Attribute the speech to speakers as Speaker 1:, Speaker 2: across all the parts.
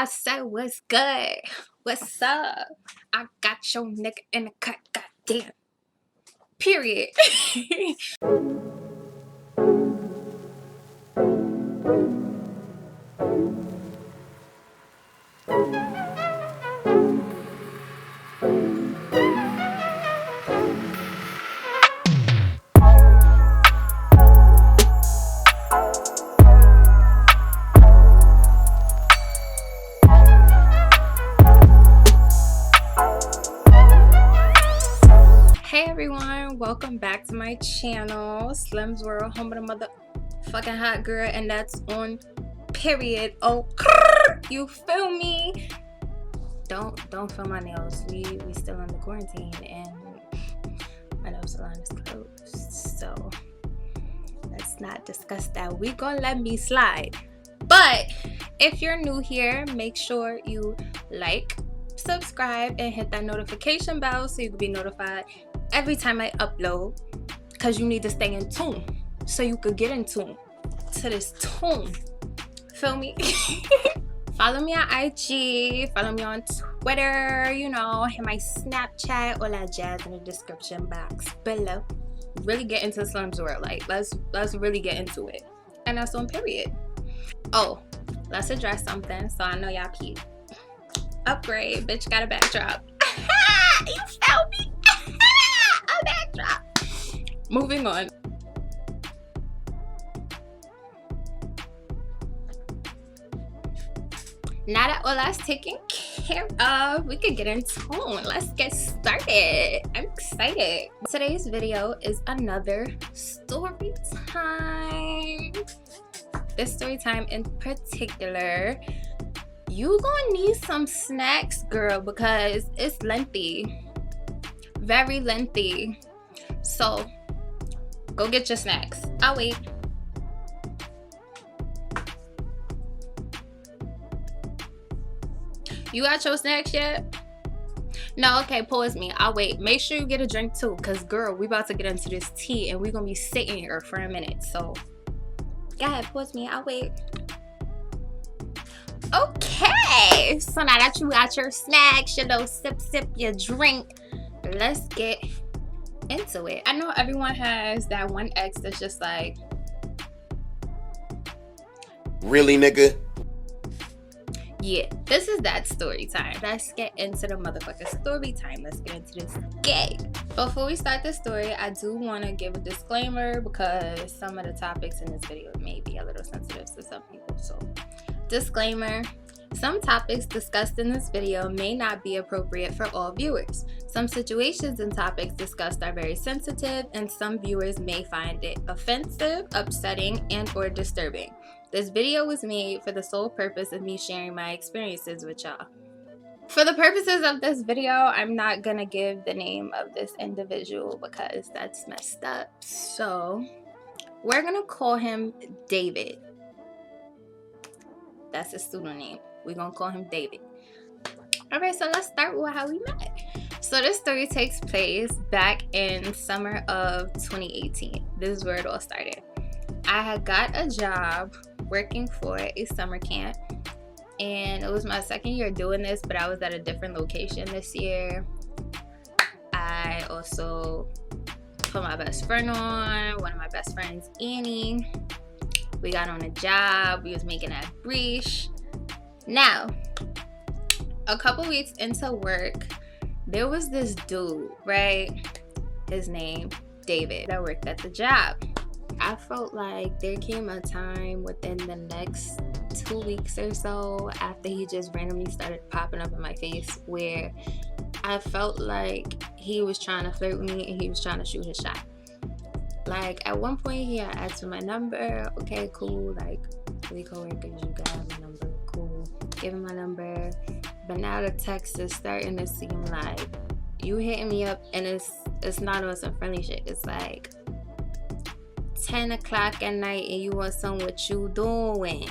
Speaker 1: I said, what's good? What's up? I got your nigga in the cut, goddamn. Period. Hey everyone, welcome back to my channel, Slim's World, home of the motherfucking hot girl, and that's on period. Oh, you feel me? Don't film my nails. We still in the quarantine and my nail salon is closed, so let's not discuss that. We gonna let me slide. But if you're new here, make sure you like, subscribe, and hit that notification bell so you can be notified every time I upload, because you need to stay in tune so you could get in tune to this tune. Feel me? Follow me on IG, follow me on Twitter, you know, hit my Snapchat, all that jazz in the description box below. Really get into Slim's World, like let's really get into it. And that's on period. Oh, let's address something so I know y'all peep. Upgrade, bitch got a backdrop. You feel me? A backdrop. Moving on. Now that all that's taken care of, we can get in tune. Let's get started. I'm excited. Today's video is another story time. This story time in particular, you gonna need some snacks, girl, because it's lengthy, very lengthy. So go get your snacks. I'll wait. You got your snacks yet? No, okay, pause me. I'll wait. Make sure you get a drink too, because girl, we about to get into this tea and we're gonna be sitting here for a minute. So go ahead, pause me. I'll wait. Okay, so now that you got your snacks, you know, sip your drink, let's get into it. I know everyone has that one ex that's just like, really, nigga? Yeah, this is that story time. Let's get into the motherfucking story time. Let's get into this game. Before we start the story, I do want to give a disclaimer because some of the topics in this video may be a little sensitive to some people. So, disclaimer. Some topics discussed in this video may not be appropriate for all viewers. Some situations and topics discussed are very sensitive, and some viewers may find it offensive, upsetting, and/or disturbing. This video was made for the sole purpose of me sharing my experiences with y'all. For the purposes of this video, I'm not gonna give the name of this individual because that's messed up. So we're gonna call him David. That's his pseudonym. We're gonna call him David. Alright, so let's start with how we met. So this story takes place back in summer of 2018. This is where it all started. I had got a job working for a summer camp, and it was my second year doing this, but I was at a different location this year. I also put my best friend on, one of my best friends, Annie. We got on a job, we was making that breach. Now, a couple weeks into work, there was this dude, right? His name, David, that worked at the job. I felt like there came a time within the next 2 weeks or so after he just randomly started popping up in my face where I felt like he was trying to flirt with me and he was trying to shoot his shot. Like at one point he had asked for my number. Okay, cool, like we co-workers, you got my number, cool. Give him my number. But now the text is starting to seem like you hitting me up and it's not on some friendly shit. It's like 10 o'clock at night and you want some what you doing.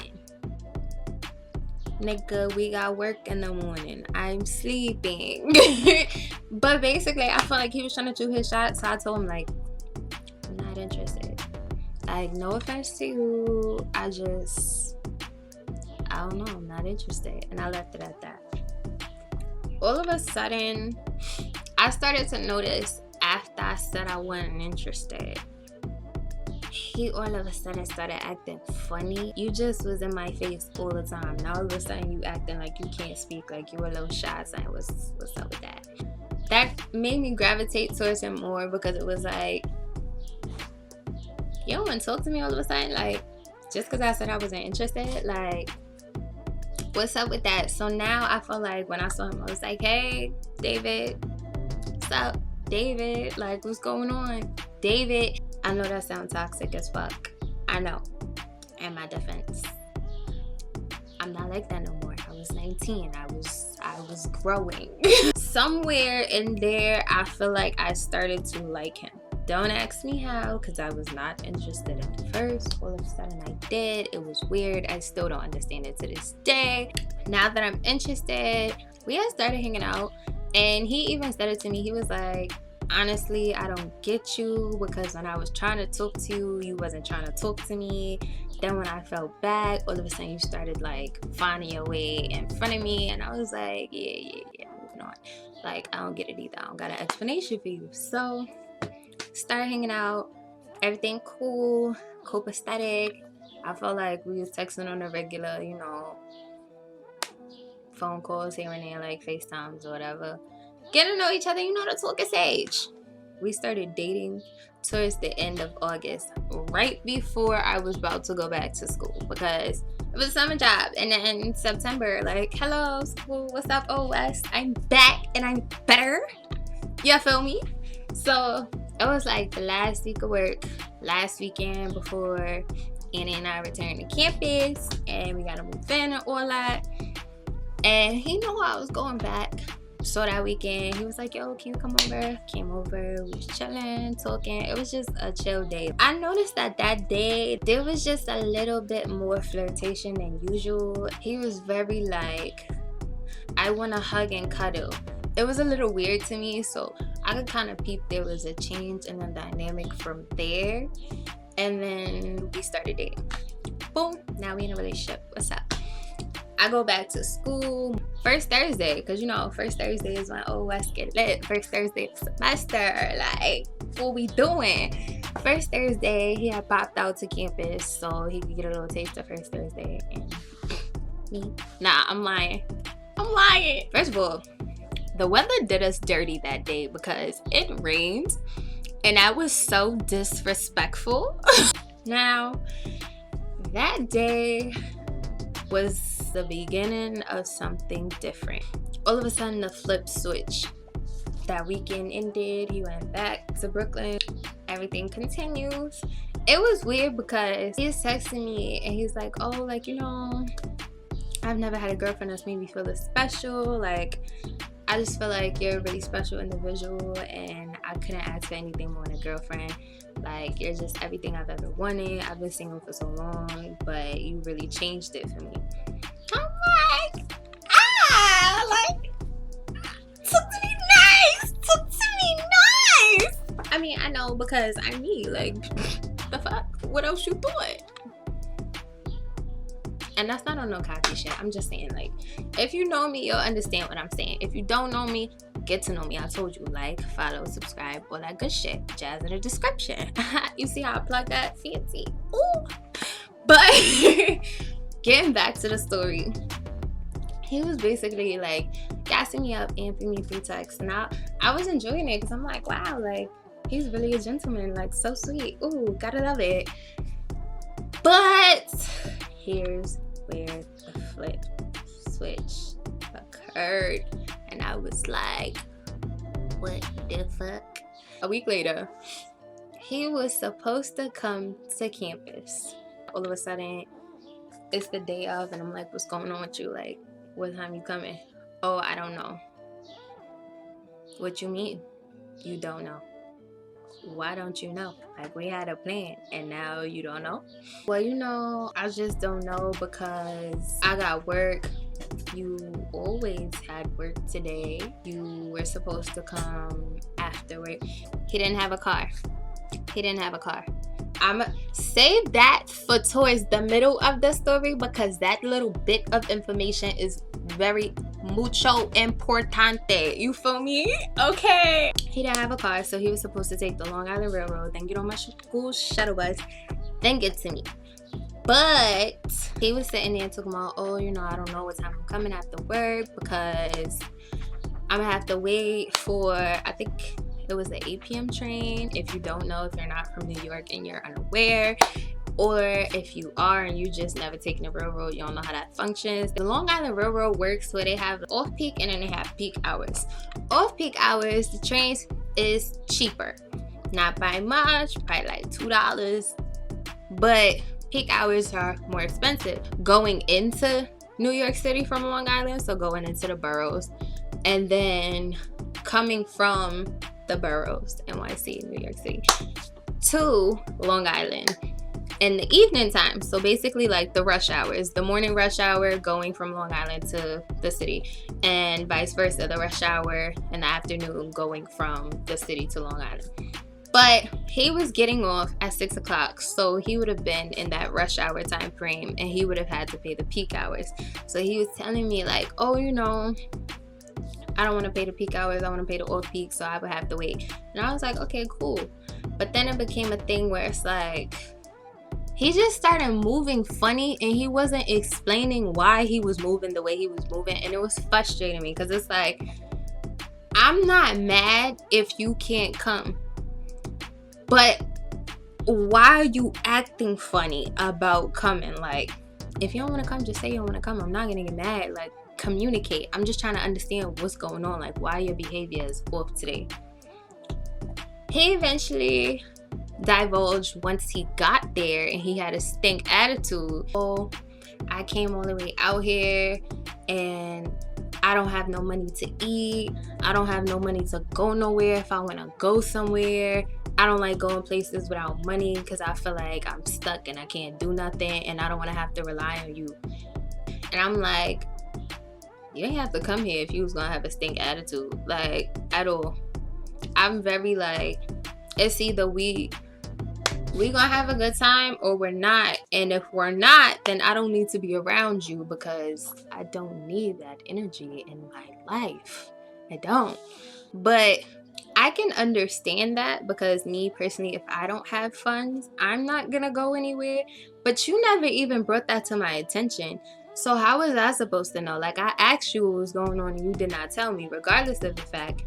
Speaker 1: Nigga, we got work in the morning. I'm sleeping. But basically, I felt like he was trying to shoot his shot, so I told him like, I'm not interested. Like, no offense to you. I I don't know, I'm not interested. And I left it at that. All of a sudden, I started to notice after I said I wasn't interested, he all of a sudden started acting funny. You just was in my face all the time. Now all of a sudden you acting like you can't speak, like you a little shy. Saying what's up with that? That made me gravitate towards him more, because it was like, you don't want to talk to me all of a sudden, like just because I said I wasn't interested, like what's up with that? So now I feel like when I saw him, I was like, hey David, what's up David, like what's going on David? I know that sounds toxic as fuck, I know. In my defense, I'm not like that no more. I was 19, I was growing. Somewhere in there I feel like I started to like him. Don't ask me how, because I was not interested at first. All of a sudden I did. It was weird. I still don't understand it to this day. Now that I'm interested, we had started hanging out, and he even said it to me. He was like, honestly, I don't get you, because when I was trying to talk to you, you wasn't trying to talk to me. Then when I felt back, all of a sudden you started like finding your way in front of me, and I was like, yeah, moving on. Like, I don't get it either. I don't got an explanation for you. So started hanging out, everything cool, copacetic. I felt like we was texting on a regular, you know, phone calls here and there, like FaceTimes or whatever. Getting to know each other, you know, the talking stage. We started dating towards the end of August, right before I was about to go back to school, because it was a summer job. And then in September, like, hello school, what's up OS? I'm back and I'm better. You feel me? So it was like the last week of work, last weekend before Annie and I returned to campus, and we gotta move in and all that. And he knew I was going back. So that weekend, he was like, yo, can you come over? Came over, we was chilling, talking. It was just a chill day. I noticed that day, there was just a little bit more flirtation than usual. He was very like, I want to hug and cuddle. It was a little weird to me, so I could kind of peep there was a change in the dynamic from there. And then we started dating. Boom, now we in a relationship. What's up? I go back to school first Thursday, because you know, first Thursday is when OS get lit. First Thursday of the semester, like, what we doing? First Thursday, he had popped out to campus so he could get a little taste of first Thursday. And me, nah, I'm lying. First of all, the weather did us dirty that day because it rained, and that was so disrespectful. Now, that day was the beginning of something different. All of a sudden, the flip switch. That weekend ended, he went back to Brooklyn, everything continues. It was weird because he was texting me and he's like, oh, like, you know, I've never had a girlfriend that's made me feel this special. Like, I just feel like you're a really special individual, and I couldn't ask for anything more than a girlfriend. Like, you're just everything I've ever wanted. I've been single for so long, but you really changed it for me. I'm like, like, talk to me nice. I mean, I know, because I'm me. Like, the fuck? What else you thought? And that's not on no cocky shit. I'm just saying, like, if you know me, you'll understand what I'm saying. If you don't know me, get to know me. I told you, like, follow, subscribe, all that good shit. Jazz in the description. You see how I plug that? Fancy. Ooh. But getting back to the story, he was basically like gassing me up and giving me free texts. And I was enjoying it because I'm like, wow, like, he's really a gentleman, like, so sweet. Ooh, gotta love it. But here's where the flip switch occurred, and I was like, what the fuck? A week later, he was supposed to come to campus. All of a sudden, it's the day of, and I'm like, what's going on with you? Like, what time you coming? Oh, I don't know. What you mean? You don't know? Why don't you know? Like, we had a plan and now you don't know? Well, you know, I just don't know because I got work. You always had work today. You were supposed to come after work. He didn't have a car. I'ma save that for towards the middle of the story, because that little bit of information is very mucho importante. You feel me? Okay. He didn't have a car, so he was supposed to take the Long Island Railroad, then get on my school shuttle bus, then get to me. But he was sitting there talking about, oh, you know, I don't know what time I'm coming after work, because I'm gonna have to wait for, I think it was the 8 p.m. train. If you don't know, if you're not from New York and you're unaware, or if you are and you just never taken the railroad, you don't know how that functions. The Long Island Railroad works where they have off-peak and then they have peak hours. Off-peak hours, the trains is cheaper. Not by much, probably like $2, but peak hours are more expensive. Going into New York City from Long Island, so going into the boroughs, and then coming from the boroughs, NYC, New York City, to Long Island in the evening time. So basically like the rush hours, the morning rush hour going from Long Island to the city, and vice versa, the rush hour in the afternoon going from the city to Long Island. But he was getting off at 6 o'clock, so he would have been in that rush hour time frame, and he would have had to pay the peak hours. So he was telling me like, oh, you know, I don't want to pay the peak hours, I want to pay the off peak, so I would have to wait. And I was like, okay, cool. But then it became a thing where it's like, he just started moving funny, and he wasn't explaining why he was moving the way he was moving, and it was frustrating me, because it's like, I'm not mad if you can't come, but why are you acting funny about coming? Like, if you don't want to come, just say you don't want to come. I'm not gonna get mad. Like, communicate. I'm just trying to understand what's going on, like why your behavior is off today. He eventually divulged once he got there, and he had a stink attitude. Oh, I came all the way out here and I don't have no money to eat. I don't have no money to go nowhere if I want to go somewhere. I don't like going places without money because I feel like I'm stuck and I can't do nothing, and I don't want to have to rely on you. And I'm like, you ain't have to come here if you was gonna have a stink attitude, like, at all. I'm very like, it's either we gonna have a good time or we're not. And if we're not, then I don't need to be around you, because I don't need that energy in my life. I don't. But I can understand that, because me personally, if I don't have funds, I'm not gonna go anywhere. But you never even brought that to my attention. So how was I supposed to know? Like, I asked you what was going on and you did not tell me, regardless of the fact.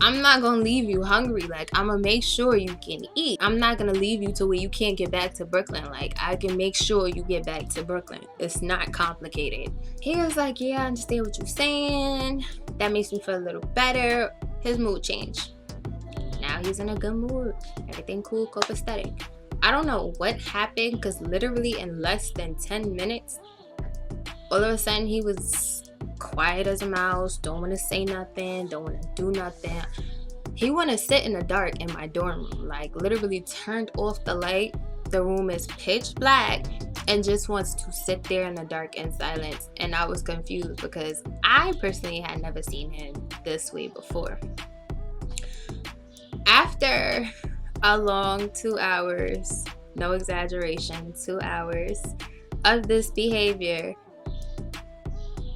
Speaker 1: I'm not gonna leave you hungry. Like, I'm gonna make sure you can eat. I'm not gonna leave you to where you can't get back to Brooklyn. Like, I can make sure you get back to Brooklyn. It's not complicated. He was like, yeah, I understand what you're saying. That makes me feel a little better. His mood changed. Now he's in a good mood. Everything cool, copacetic. I don't know what happened, because literally in less than 10 minutes, all of a sudden he was quiet as a mouse, don't want to say nothing, don't want to do nothing. He want to sit in the dark in my dorm room, like literally turned off the light, the room is pitch black, and just wants to sit there in the dark in silence. And I was confused, because I personally had never seen him this way before. After a long 2 hours, no exaggeration, 2 hours of this behavior,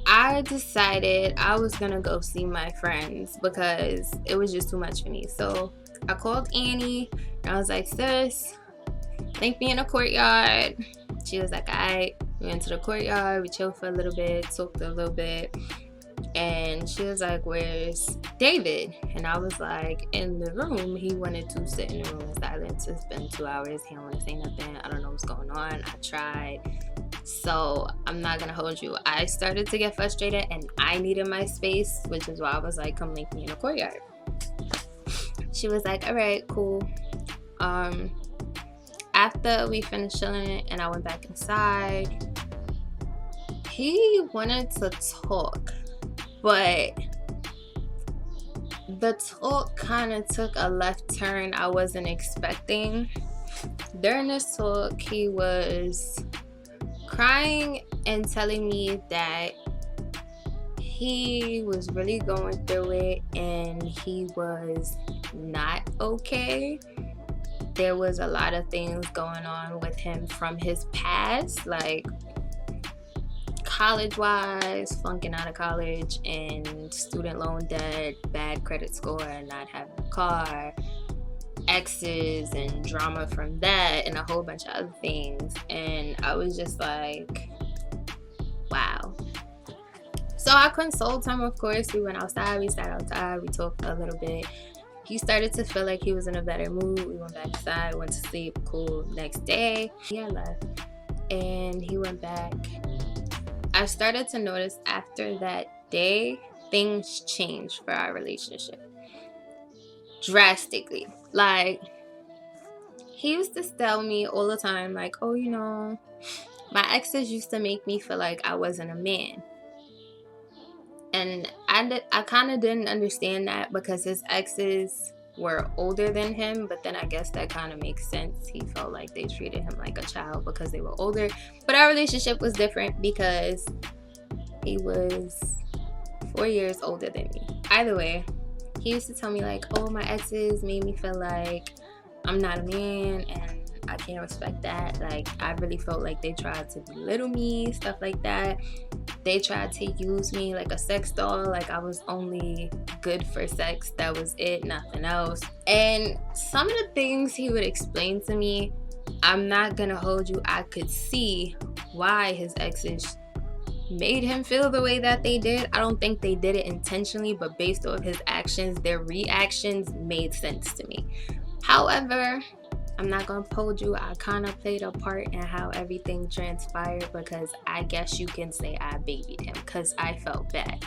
Speaker 1: I decided I was gonna go see my friends, because it was just too much for me. So I called Annie and I was like, sis, link me in the courtyard. She was like, alright. We went to the courtyard, we chilled for a little bit, talked a little bit, and she was like, where's David? And I was like, in the room. He wanted to sit in the room in silence. It's been 2 hours, he don't want to say nothing. I don't know what's going on. I tried. So I'm not gonna hold you. I started to get frustrated and I needed my space, which is why I was like, come link me in the courtyard. She was like, all right, cool. After we finished chilling and I went back inside, he wanted to talk, but the talk kind of took a left turn I wasn't expecting. During this talk, he was crying and telling me that he was really going through it and he was not okay. there was a lot of things going on with him from his past, like college-wise, flunking out of college, and student loan debt, bad credit score, and not having a car, exes and drama from that, and a whole bunch of other things. And I was just like, wow. So I consoled him, of course. We went outside, we sat outside, we talked a little bit. He started to feel like he was in a better mood. We went back inside, went to sleep, cool. Next day, he had left, and he went back. I started to notice after that day, things changed for our relationship. Drastically. Like, he used to tell me all the time, like, oh, you know, my exes used to make me feel like I wasn't a man. And I kind of didn't understand that because his exes were older than him, but then I guess that kind of makes sense. He felt like they treated him like a child because they were older. But our relationship was different because he was 4 years older than me. Either way, he used to tell me like, oh, my exes made me feel like I'm not a man and I can't respect that. Like, I really felt like they tried to belittle me, stuff like that. They tried to use me like a sex doll, like I was only good for sex. That was it, nothing else. And some of the things he would explain to me, I'm not gonna hold you, I could see why his exes made him feel the way that they did. I don't think they did it intentionally, but based on his actions, their reactions made sense to me. However, I'm not gonna hold you, I kind of played a part in how everything transpired because I guess you can say I babied him because I felt bad.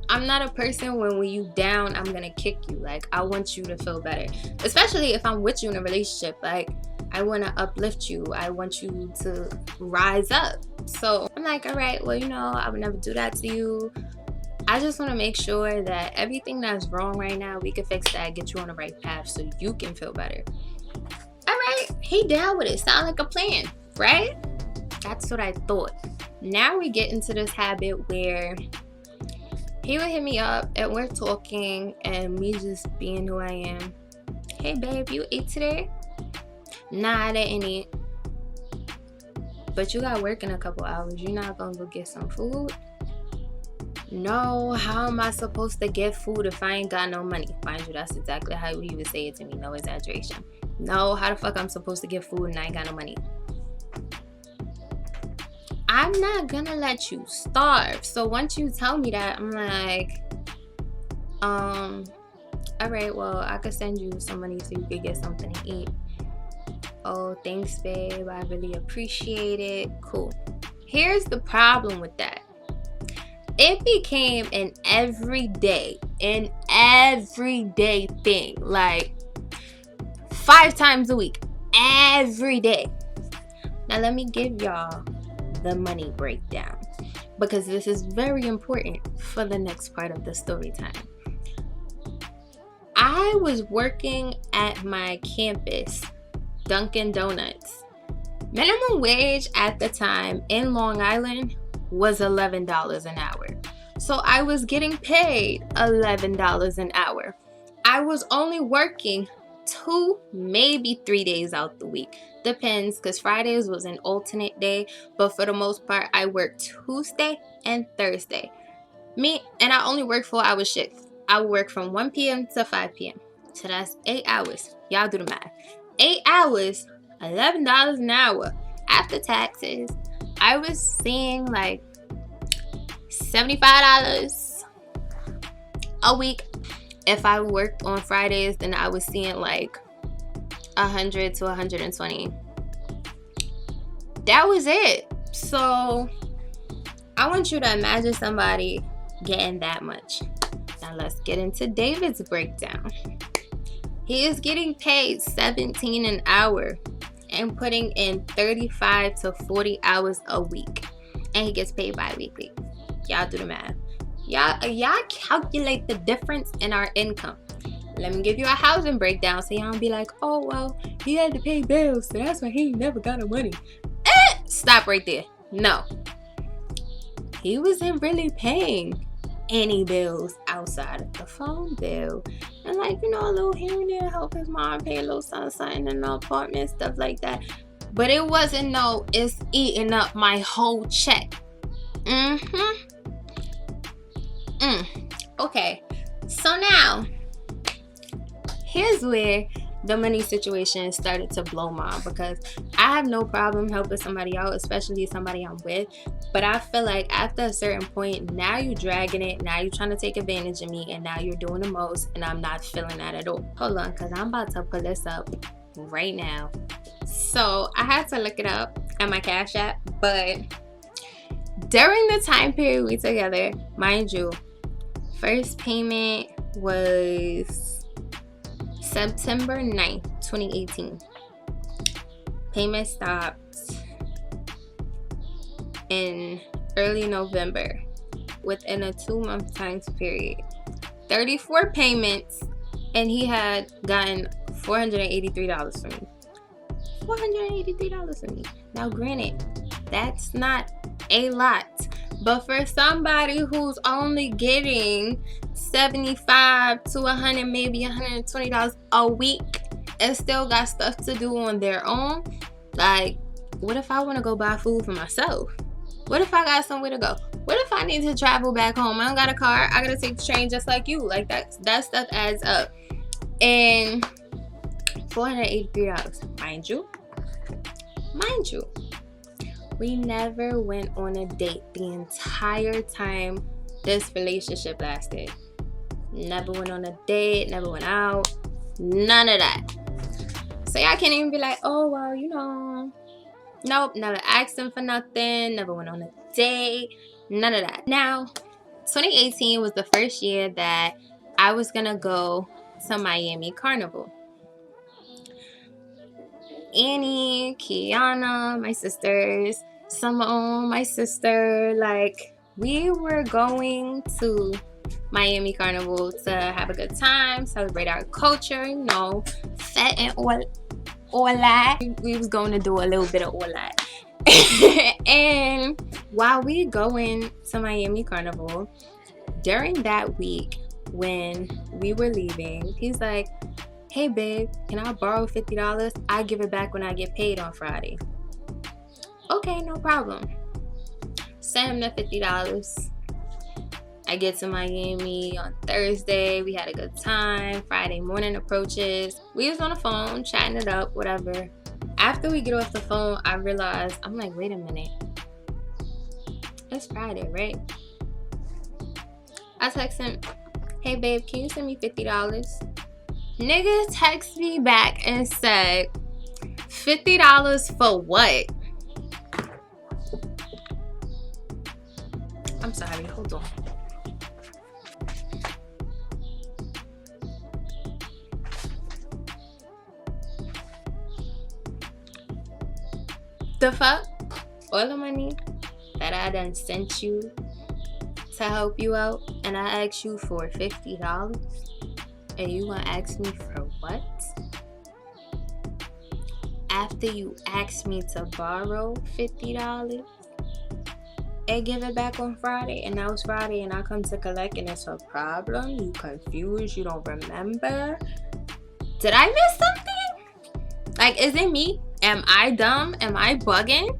Speaker 1: I'm not a person when you down, I'm gonna kick you. Like, I want you to feel better, especially if I'm with you in a relationship. Like, I want to uplift you, I want you to rise up. So I'm like, all right, well, you know, I would never do that to you. I just want to make sure that everything that's wrong right now, we can fix that, get you on the right path so you can feel better. Alright, he down with it. Sound like a plan, right? That's what I thought. Now we get into this habit where he would hit me up and we're talking and me just being who I am. Hey babe, you ate today? Nah, I didn't eat. But you got work in a couple hours. You're not gonna go get some food? No, how am I supposed to get food if I ain't got no money? Mind you, that's exactly how he would say it to me, no exaggeration. No, how the fuck I'm supposed to get food and I ain't got no money? I'm not gonna let you starve. So once you tell me that, I'm like, alright, well, I could send you some money so you could get something to eat. Oh, thanks, babe. I really appreciate it. Cool. Here's the problem with that. It became an everyday thing. Like, 5 times a week, every day. Now let me give y'all the money breakdown because this is very important for the next part of the story time. I was working at my campus, Dunkin' Donuts. Minimum wage at the time in Long Island was $11 an hour. So I was getting paid $11 an hour. I was only working 2, maybe 3 days out the week. Depends, because Fridays was an alternate day, but for the most part, I worked Tuesday and Thursday. And I only worked 4-hour shifts. I would work from 1 p.m. to 5 p.m. So that's 8 hours. Y'all do the math. 8 hours, $11 an hour. After taxes, I was seeing like $75 a week. If I worked on Fridays, then I was seeing like 100 to 120. That was it. So I want you to imagine somebody getting that much. Now let's get into David's breakdown. He is getting paid $17 an hour and putting in 35 to 40 hours a week. And he gets paid bi-weekly. Y'all do the math. Y'all calculate the difference in our income. Let me give you a housing breakdown so y'all don't be like, oh, well, he had to pay bills, so that's why he never got no money. Stop right there. No. He wasn't really paying any bills outside of the phone bill. And like, you know, a little here and there, help his mom pay a little something in the apartment, stuff like that. But it wasn't no, it's eating up my whole check. Okay, so now here's where the money situation started to blow my mind, because I have no problem helping somebody out, especially somebody I'm with. But I feel like after a certain point, now you're dragging it, now you're trying to take advantage of me, and now you're doing the most, and I'm not feeling that at all. Hold on, because I'm about to pull this up right now. So I had to look it up at my Cash App, but during the time period we together, mind you, first payment was September 9th, 2018. Payment stopped in early November within a 2-month time period. 34 payments, and he had gotten $483 from me. $483 from me. Now granted, that's not a lot, but for somebody who's only getting $75 to $100, maybe $120 a week, and still got stuff to do on their own, like, what if I want to go buy food for myself? What if I got somewhere to go? What if I need to travel back home? I don't got a car, I gotta take the train just like you. Like, that stuff adds up. And $483, mind you, we never went on a date the entire time this relationship lasted. Never went on a date, never went out, none of that. So y'all can't even be like, oh, well, you know, nope, never asked him for nothing, never went on a date, none of that. Now, 2018 was the first year that I was gonna go to Miami Carnival. Annie, Kiana, my sisters, Simone, my sister, like, we were going to Miami Carnival to have a good time, celebrate our culture, you know, fat and all that. We was going to do a little bit of all that. And while we going to Miami Carnival, during that week when we were leaving, he's like, hey babe, can I borrow $50? I give it back when I get paid on Friday. Okay, no problem. Send him the $50. I get to Miami on Thursday. We had a good time. Friday morning approaches. We was on the phone, chatting it up, whatever. After we get off the phone, I realized, I'm like, wait a minute. It's Friday, right? I text him, hey babe, can you send me $50? Nigga text me back and said, $50 for what? I'm sorry, hold on. The fuck? All the money that I done sent you to help you out, and I asked you for $50, and you gonna ask me for what? After you asked me to borrow $50 and give it back on Friday, and that was Friday, and I come to collect, and it's a problem? You confused? You don't remember? Did I miss something? Like, is it me? Am I dumb? Am I bugging?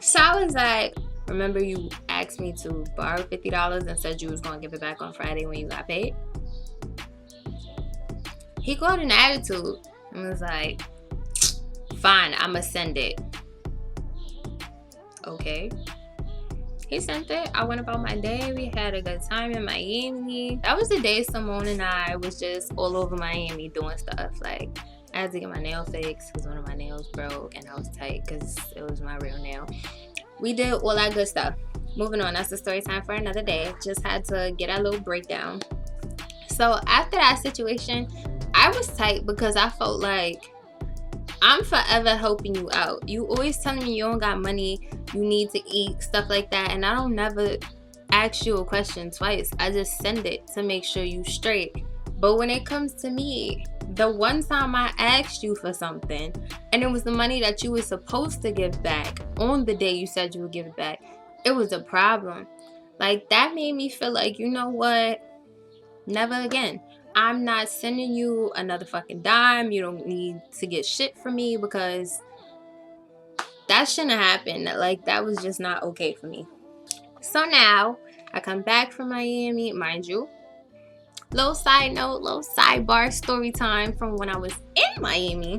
Speaker 1: So I was like, remember you asked me to borrow $50 and said you was gonna give it back on Friday when you got paid? He got an attitude and was like, fine, I'ma send it. Okay. He sent it. I went about my day. We had a good time in Miami. That was the day Simone and I was just all over Miami doing stuff. Like, I had to get my nail fixed because one of my nails broke and I was tight because it was my real nail. We did all that good stuff. Moving on, that's the story time for another day. Just had to get a little breakdown. So after that situation, I was tight because I felt like I'm forever helping you out. You always telling me you don't got money, you need to eat, stuff like that, and I don't never ask you a question twice. I just send it to make sure you straight. But when it comes to me, the one time I asked you for something and it was the money that you were supposed to give back on the day you said you would give it back, it was a problem. Like, that made me feel like, you know what? Never again. I'm not sending you another fucking dime. You don't need to get shit from me, because that shouldn't have happened. Like, that was just not okay for me. So now I come back from Miami, mind you. Little side note, little sidebar story time from when I was in Miami.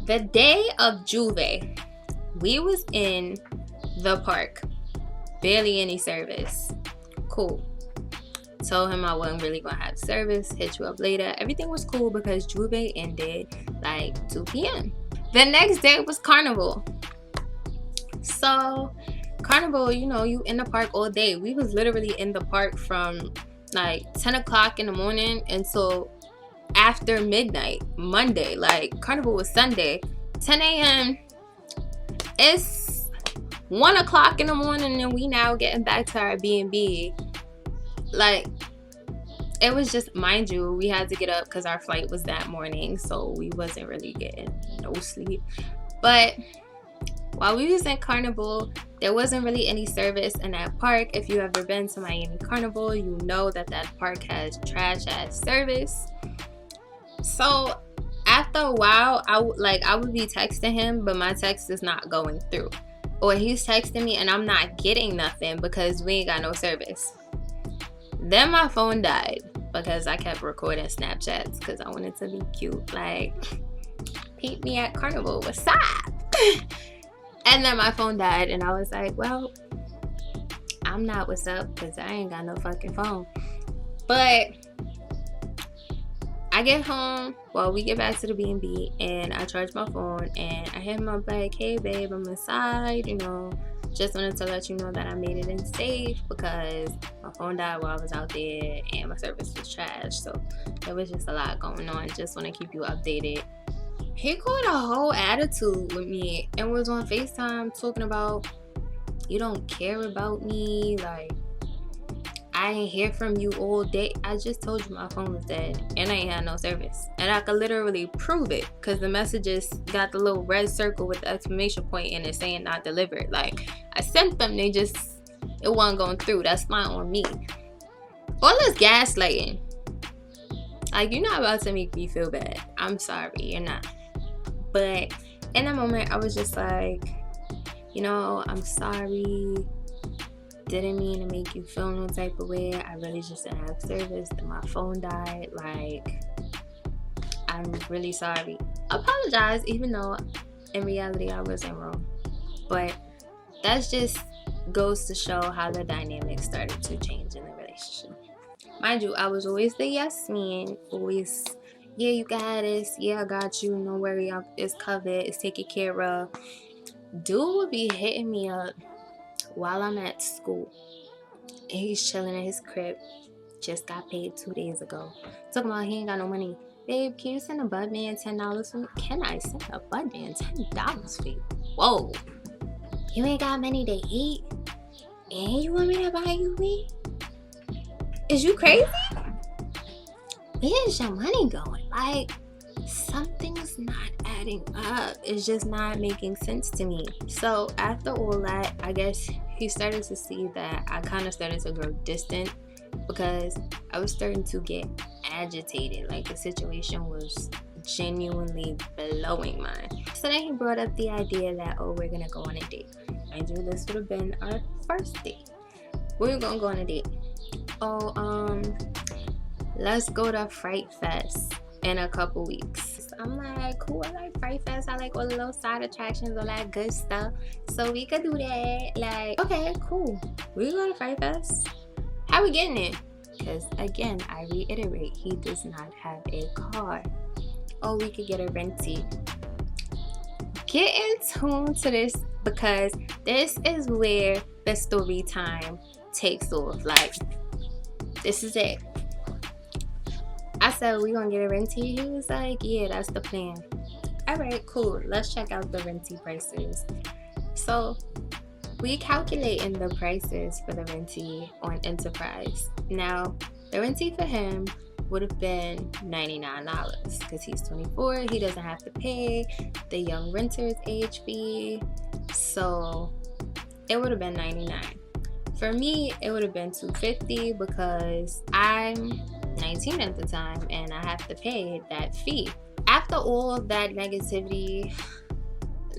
Speaker 1: The day of Juve, we was in the park. Barely any service. Cool. Told him I wasn't really gonna have service. Hit you up later. Everything was cool because Juve ended like 2 p.m. The next day was Carnival. So Carnival, you know, you in the park all day. We was literally in the park from like 10 o'clock in the morning until after midnight Monday. Like, Carnival was Sunday, 10 a.m. It's 1 o'clock in the morning and we now getting back to our B&B. Like, it was just, mind you, we had to get up because our flight was that morning, so we wasn't really getting no sleep. But while we was in Carnival, there wasn't really any service in that park. If you ever been to Miami Carnival, you know that that park has trash ass service. So after a while, I would be texting him, but my text is not going through, or he's texting me and I'm not getting nothing because we ain't got no service. Then my phone died because I kept recording Snapchats because I wanted to be cute, like, peep me at Carnival, what's up? And then my phone died and I was like, well, I'm not what's up because I ain't got no fucking phone. But I get home, well, we get back to the B&B and I charge my phone and I hit him up like, hey babe, I'm inside, you know, just wanted to let you know that I made it in safe because my phone died while I was out there and my service was trash. So there was just a lot going on. Just want to keep you updated. He caught a whole attitude with me and was on FaceTime talking about, you don't care about me, like, I ain't hear from you all day. I just told you my phone was dead and I ain't had no service. And I could literally prove it because the messages got the little red circle with the exclamation point and it's saying not delivered. Like, I sent them, it wasn't going through. That's not on me. All this gaslighting. Like, you're not about to make me feel bad. I'm sorry, you're not. But in that moment, I was just like, you know, I'm sorry. Didn't mean to make you feel no type of way. I really just didn't have service. My phone died. Like, I'm really sorry. Apologize, even though in reality I wasn't wrong. But that just goes to show how the dynamic started to change in the relationship. Mind you, I was always the yes man. Always, yeah, you got this. Yeah, I got you. No worry, it's covered. It's taken care of. Dude would be hitting me up while I'm at school. And he's chilling in his crib. Just got paid 2 days ago. Talking about he ain't got no money. Babe, can you send a bud man $10 for me? Can I send a bud man $10 for you? Whoa. You ain't got money to eat? And you want me to buy you weed? Is you crazy? Where's your money going? Like, something's not adding up. It's just not making sense to me. So after all that, I guess he started to see that I kind of started to grow distant because I was starting to get agitated. Like, the situation was genuinely blowing mine. So then he brought up the idea that, oh, we're gonna go on a date. Mind you, this would have been our first date. We were gonna go on a date. Oh, let's go to Fright Fest in a couple weeks. I'm like, cool, I like Fright Fest. I like all the little side attractions, all that good stuff. So we could do that. Like, okay, cool. We go to Fright Fest. How we getting there? Because again, I reiterate, he does not have a car. Oh, we could get a renty. Get in tune to this because this is where the story time takes off. Like, this is it. I said, we gonna get a renty? He was like, yeah, that's the plan. All right, cool. Let's check out the renty prices. So we calculating the prices for the renty on Enterprise. Now, the renty for him would have been $99 because he's 24. He doesn't have to pay the young renter's age fee. So it would have been $99. For me, it would have been $250 because I'm 19 at the time and I have to pay that fee. After all that negativity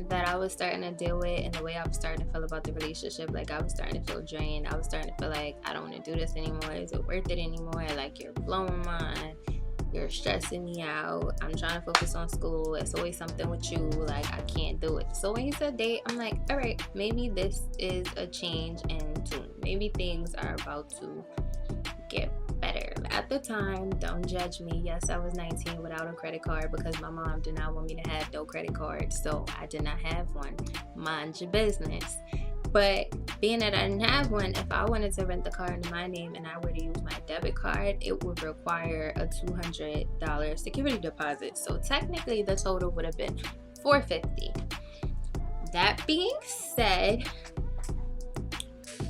Speaker 1: that I was starting to deal with and the way I was starting to feel about the relationship, like I was starting to feel drained. I was starting to feel like I don't want to do this anymore. Is it worth it anymore? Like, you're blowing my mind. You're stressing me out. I'm trying to focus on school. It's always something with you. Like, I can't do it. So when he said date, I'm like, all right, maybe this is a change in tune. Maybe things are about to get better. At the time, don't judge me. Yes, I was 19 without a credit card because my mom did not want me to have no credit card. So I did not have one. Mind your business. But being that I didn't have one, if I wanted to rent the car in my name and I were to use my debit card, it would require a $200 security deposit. So technically the total would have been $450. That being said,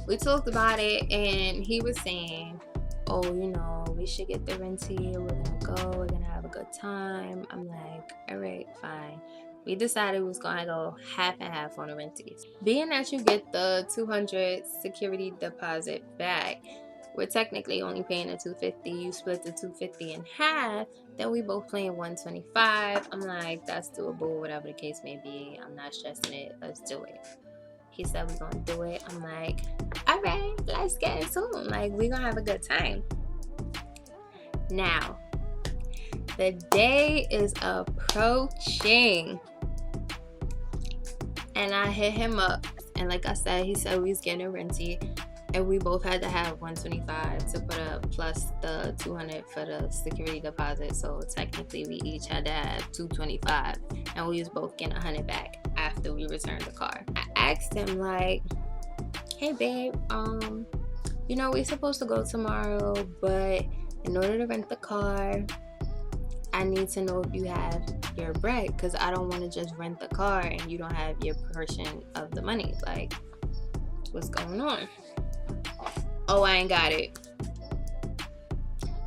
Speaker 1: we talked about it and he was saying, oh, you know, we should get the renty. We're gonna go. We're gonna have a good time. I'm like, all right, fine. We decided we was gonna go half and half on the renties. Being that you get the $200 security deposit back, we're technically only paying the $250. You split the $250 in half, then we both paying $125. I'm like, that's doable, whatever the case may be. I'm not stressing it. Let's do it. He said we're gonna do it. I'm like, all right, let's get into it. Like, we're gonna have a good time. Now, the day is approaching and I hit him up, and like I said, he said we was getting a renty and we both had to have $125 to put up plus the $200 for the security deposit. So technically we each had to have $225 and we was both getting $100 back after we returned the car. I asked him like, hey babe, you know, we're supposed to go tomorrow, but in order to rent the car, I need to know if you have your bread, because I don't want to just rent the car and you don't have your portion of the money. Like, what's going on? Oh, I ain't got it.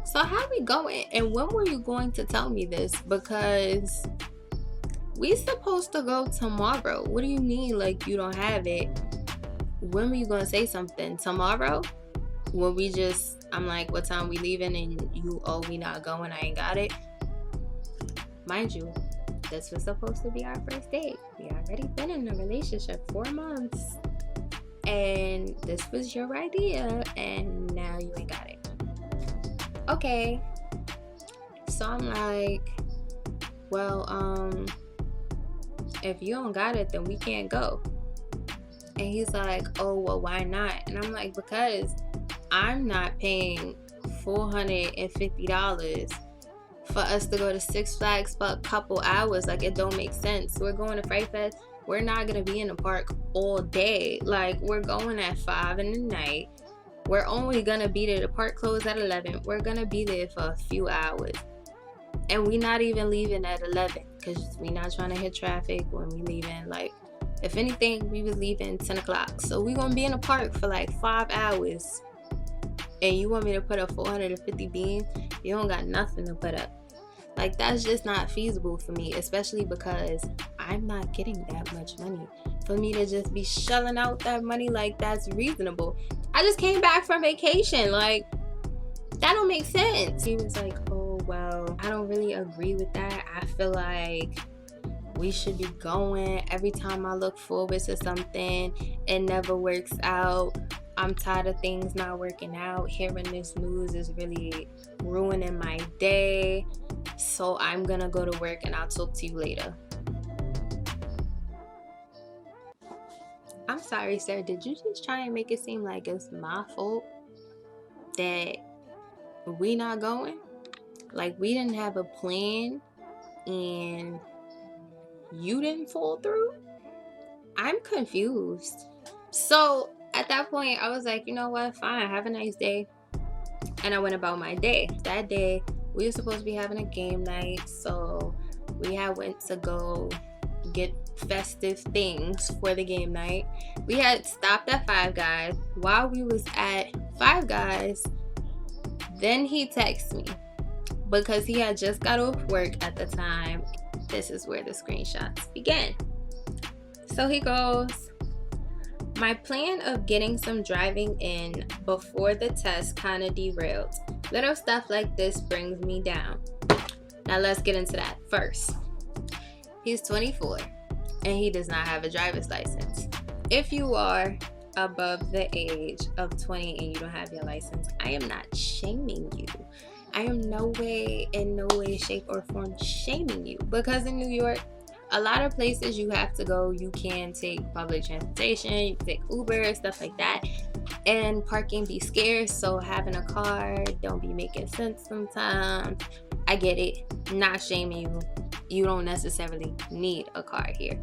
Speaker 1: So how we going? And when were you going to tell me this? Because we supposed to go tomorrow. What do you mean like you don't have it? When were you going to say something? Tomorrow? When we just, I'm like, what time we leaving? And you, oh, we not going, I ain't got it. Mind you, this was supposed to be our first date. We already been in a relationship 4 months. And this was your idea, and now you ain't got it. Okay. So I'm like, well, if you don't got it, then we can't go. And he's like, oh, well, why not? And I'm like, because I'm not paying $450 for us to go to Six Flags for a couple hours. Like, it don't make sense. We're going to Fright Fest. We're not gonna be in the park all day. Like, we're going at 5 in the night. We're only gonna be there. The park closed at 11. We're gonna be there for a few hours, and we not even leaving at 11 because we not trying to hit traffic when we leaving. Like, if anything, we was leaving 10 o'clock. So we gonna be in the park for like 5 hours, and you want me to put up 450 beans? You don't got nothing to put up. Like, that's just not feasible for me, especially because I'm not getting that much money. For me to just be shelling out that money, like, that's reasonable. I just came back from vacation. Like, that don't make sense. He was like, oh, well, I don't really agree with that. I feel like we should be going. Every time I look forward to something, it never works out. I'm tired of things not working out. Hearing this news is really ruining my day. So I'm gonna go to work and I'll talk to you later. I'm sorry, sir. Did you just try and make it seem like it's my fault that we not going? Like, we didn't have a plan and you didn't fall through? I'm confused. So at that point, I was like, you know what? Fine. Have a nice day. And I went about my day. That day, we were supposed to be having a game night. So we had went to go get festive things for the game night. We had stopped at Five Guys. While we was at Five Guys, then he texted me because he had just got off work at the time. This is where the screenshots began. So he goes, My plan of getting some driving in before the test kind of derailed. Little stuff like this brings me down. Now let's get into that first. He's 24 and he does not have a driver's license. If you are above the age of 20 and you don't have your license, I am not shaming you. I am in no way, shape, or form shaming you, because in New York, a lot of places you have to go, you can take public transportation, you can take Uber, stuff like that, and parking be scarce, so having a car don't be making sense sometimes. I get it, not shaming you. You don't necessarily need a car here.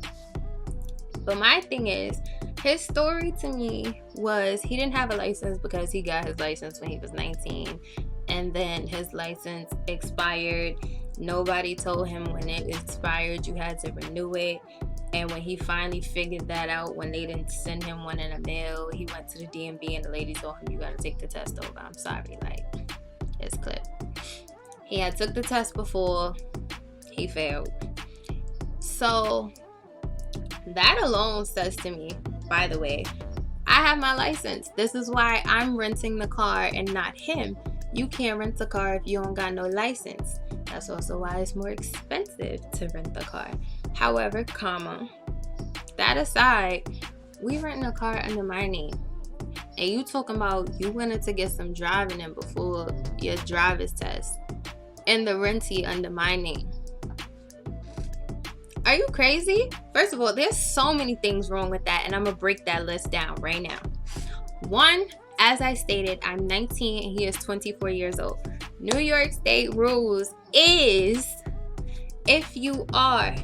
Speaker 1: But my thing is, his story to me was he didn't have a license because he got his license when he was 19, and then his license expired. Nobody told him when it expired you had to renew it. And when he finally figured that out, when they didn't send him one in the mail, he went to the DMV and the lady told him, you gotta take the test over. I'm sorry, like, it's clip. He had took the test before, he failed. So that alone says to me, by the way, I have my license. This is why I'm renting the car and not him. You can't rent a car if you don't got no license. That's also why it's more expensive to rent the car. However, that aside, we renting a car under my name. And you talking about you wanted to get some driving in before your driver's test. And the rentee under my name. Are you crazy? First of all, there's so many things wrong with that, and I'm gonna break that list down right now. One, as I stated, I'm 19 and he is 24 years old. New York State rules is if you are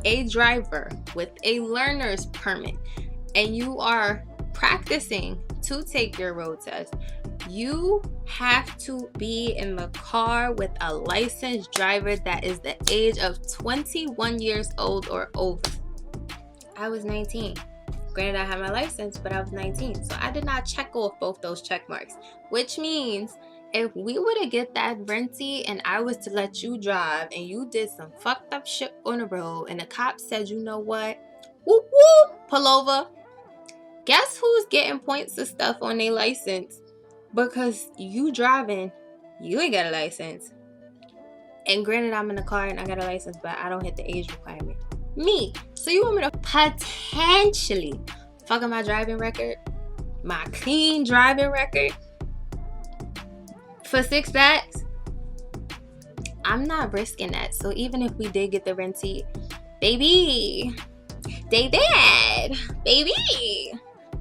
Speaker 1: a driver with a learner's permit and you are practicing to take your road test, you have to be in the car with a licensed driver that is the age of 21 years old or over. I was 19. Granted, I had my license, but I was 19. So I did not check off both those check marks, which means if we were to get that rentee and I was to let you drive and you did some fucked up shit on the road and the cop said, you know what, whoop whoop, pull over, guess who's getting points and stuff on their license? Because you driving, you ain't got a license. And granted, I'm in the car and I got a license, but I don't hit the age requirement. Me. So you want me to potentially fuck up my driving record, my clean driving record, for 6 bags? I'm not risking that. So even if we did get the rentee, baby, David, baby,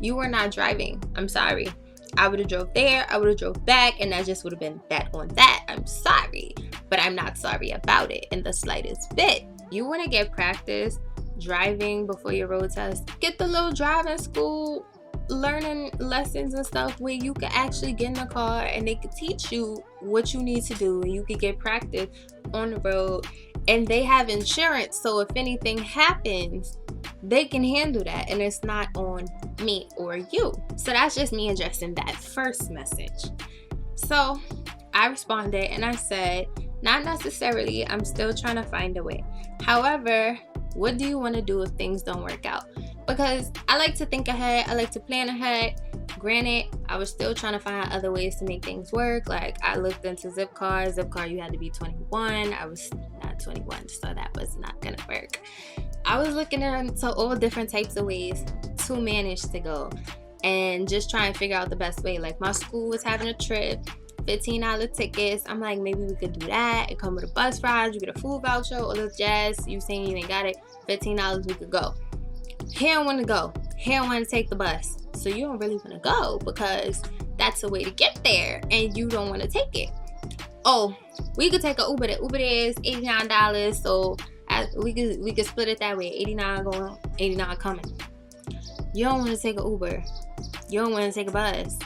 Speaker 1: you were not driving. I'm sorry. I would have drove there, I would have drove back, and that just would have been that on that. I'm sorry, but I'm not sorry about it in the slightest bit. You want to get practice driving before your road test, get the little driving school learning lessons and stuff where you can actually get in the car and they can teach you what you need to do, and you can get practice on the road, and they have insurance, so if anything happens they can handle that and it's not on me or you. So that's just me addressing that first message. So I responded and I said, not necessarily, I'm still trying to find a way. However, what do you want to do if things don't work out? Because I like to think ahead, I like to plan ahead. Granted, I was still trying to find other ways to make things work. Like I looked into Zipcar you had to be 21. I was not 21, so that was not gonna work. I was looking into all different types of ways to manage to go and just try and figure out the best way. Like my school was having a trip, $15 tickets. I'm like, maybe we could do that. It come with a bus ride, you get a food voucher, all this jazz. You saying you ain't got it, $15, we could go. He don't want to go. He don't want to take the bus. So you don't really want to go because that's a way to get there and you don't want to take it. Oh, we could take an Uber. The Uber is $89, so we could split it that way. 89 going, 89 coming. You don't want to take an Uber. You don't want to take a bus.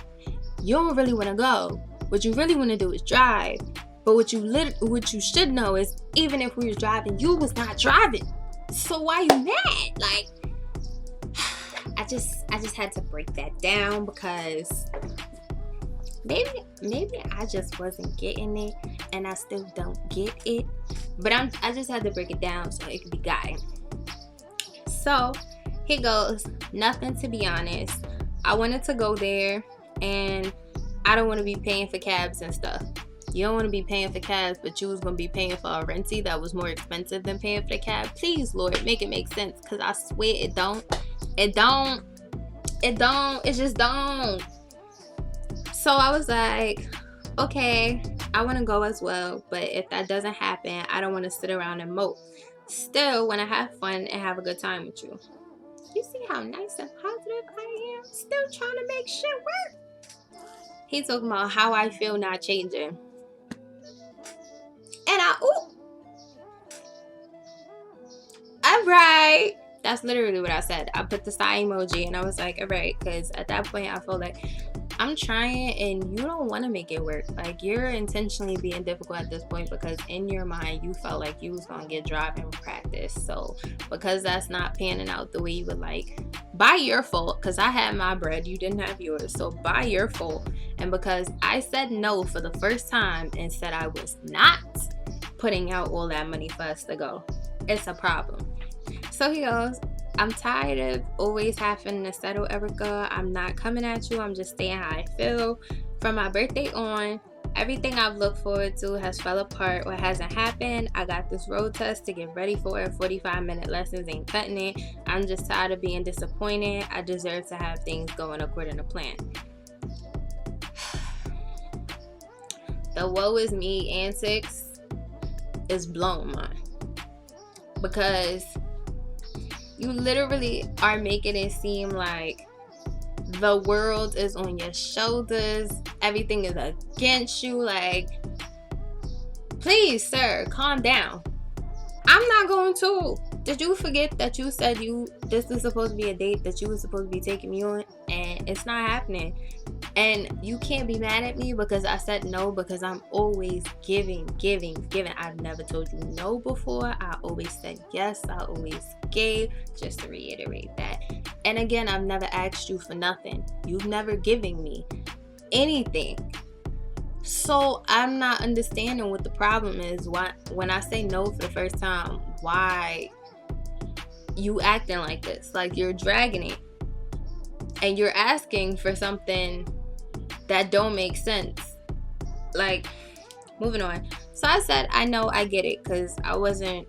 Speaker 1: You don't really want to go. What you really want to do is drive. But what you should know is, even if we was driving, you was not driving. So why you mad? Like, I just had to break that down because maybe I just wasn't getting it, and I still don't get it. But I just had to break it down so it could be gotten. So He goes, nothing, to be honest. I wanted to go there and I don't want to be paying for cabs and stuff. You don't want to be paying for cabs, but you was going to be paying for a renty that was more expensive than paying for the cab. Please, Lord, make it make sense, because I swear it don't. It just don't. So I was like, okay, I want to go as well, but if that doesn't happen, I don't want to sit around and mope. Still want to have fun and have a good time with you. You see how nice and positive I am? Still trying to make shit work. He talking about how I feel not changing. And alright. That's literally what I said. I put the sigh emoji and I was like, alright, because at that point I felt like I'm trying and you don't want to make it work. Like, you're intentionally being difficult at this point because in your mind you felt like you was gonna get driving practice. So because that's not panning out the way you would like, by your fault, because I had my bread, you didn't have yours, so by your fault. And because I said no for the first time and said I was not putting out all that money for us to go, it's a problem. So he goes, I'm tired of always having to settle, Erica. I'm not coming at you. I'm just saying how I feel. From my birthday on, everything I've looked forward to has fell apart or hasn't happened. I got this road test to get ready for it. 45-minute lessons ain't cutting it. I'm just tired of being disappointed. I deserve to have things going according to plan. The woe is me antics is blowing mine. Because you literally are making it seem like the world is on your shoulders. Everything is against you. Like, please, sir, calm down. I'm not going to. Did you forget that you said this is supposed to be a date that you were supposed to be taking me on? And it's not happening. And you can't be mad at me because I said no, because I'm always giving. I've never told you no before. I always said yes. I always gave, just to reiterate that. And again, I've never asked you for nothing. You've never given me anything. So I'm not understanding what the problem is. Why, when I say no for the first time, why you acting like this? Like, you're dragging it. And you're asking for something that don't make sense. Like, moving on. So I said, I know, I get it, because I wasn't,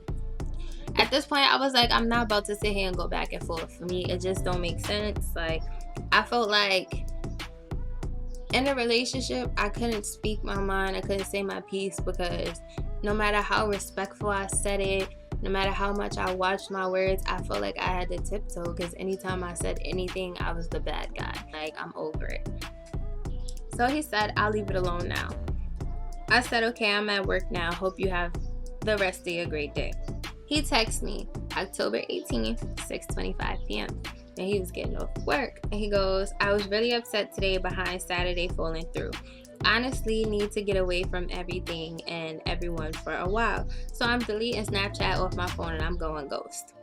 Speaker 1: at this point, I was like, I'm not about to sit here and go back and forth. For me, it just don't make sense. Like, I felt like in a relationship, I couldn't speak my mind. I couldn't say my piece, because no matter how respectful I said it, no matter how much I watched my words, I felt like I had to tiptoe, because anytime I said anything, I was the bad guy. Like, I'm over it. So he said, I'll leave it alone now. I said, okay, I'm at work now. Hope you have the rest of your great day. He texted me October 18th, 6:25 p.m. and he was getting off work. And he goes, I was really upset today behind Saturday falling through. Honestly, need to get away from everything and everyone for a while. So I'm deleting Snapchat off my phone and I'm going ghost.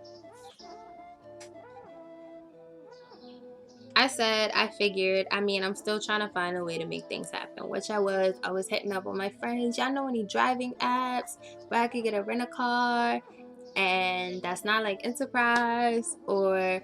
Speaker 1: I said, I figured, I'm still trying to find a way to make things happen, which I was hitting up on my friends. Y'all know any driving apps where I could get a rent-a-car and that's not like Enterprise, or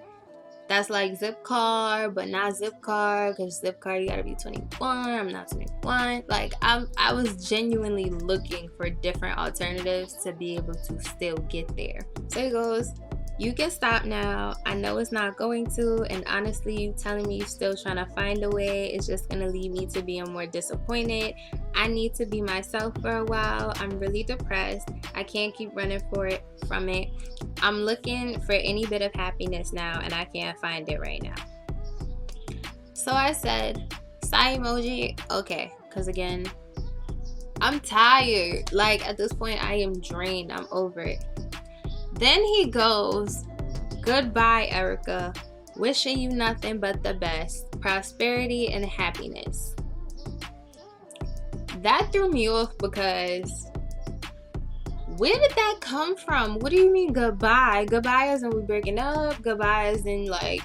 Speaker 1: that's like Zipcar but not Zipcar, because Zipcar you gotta be 21. I'm not 21. Like, I was genuinely looking for different alternatives to be able to still get there. So he goes, you can stop now. I know it's not going to, and honestly, you telling me you're still trying to find a way is just gonna lead me to being more disappointed. I need to be myself for a while. I'm really depressed. I can't keep running from it. I'm looking for any bit of happiness now, and I can't find it right now. So I said, sigh emoji, okay, because again, I'm tired. Like, at this point, I am drained. I'm over it. Then he goes, goodbye, Erica. Wishing you nothing but the best. Prosperity and happiness. That threw me off, because where did that come from? What do you mean goodbye? Goodbye as in we breaking up? Goodbye as in like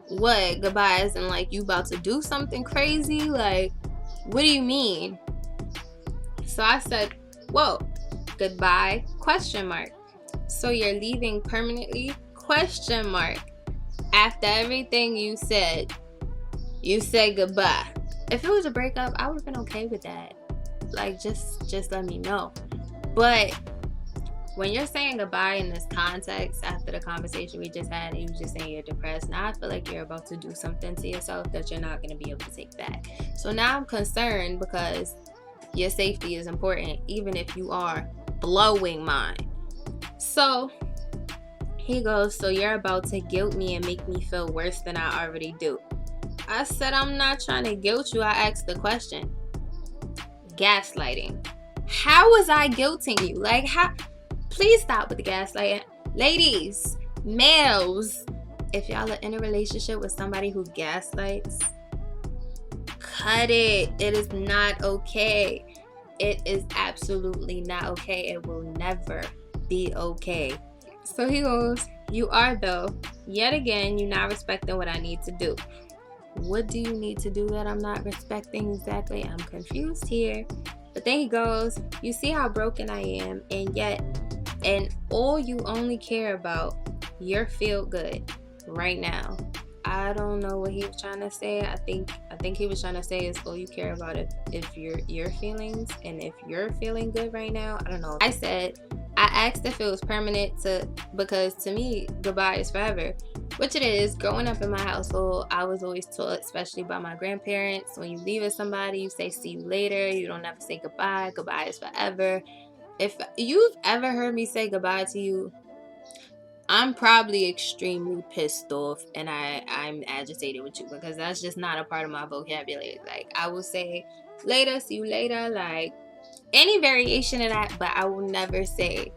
Speaker 1: what? Goodbye as in like you about to do something crazy? Like, what do you mean? So I said, whoa, goodbye, question mark. So you're leaving permanently? Question mark. After everything you said goodbye. If it was a breakup, I would have been okay with that. Like, just let me know. But when you're saying goodbye in this context, after the conversation we just had, and you just saying you're depressed, now I feel like you're about to do something to yourself that you're not going to be able to take back. So now I'm concerned because your safety is important, even if you are blowing mine. So he goes, so you're about to guilt me and make me feel worse than I already do. I said, I'm not trying to guilt you. I asked the question. Gaslighting. How was I guilting you? Like, how? Please stop with the gaslighting. Ladies, males, if y'all are in a relationship with somebody who gaslights, cut it. It is not okay. It is absolutely not okay. It will never be okay. So he goes, you are though. Yet again, you're not respecting what I need to do. What do you need to do that I'm not respecting exactly? I'm confused here. But then he goes, you see how broken I am, and all you only care about your feel good right now. I don't know what he was trying to say. I think he was trying to say is all you care about if your feelings, and if you're feeling good right now. I don't know. I asked if it was permanent, because to me goodbye is forever, which it is. Growing up in my household, I was always taught, especially by my grandparents, when you leave with somebody, you say see you later. You don't ever say goodbye. Goodbye is forever. If you've ever heard me say goodbye to you, I'm probably extremely pissed off and I'm agitated with you, because that's just not a part of my vocabulary. Like, I will say later, see you later, like any variation of that, but I will never say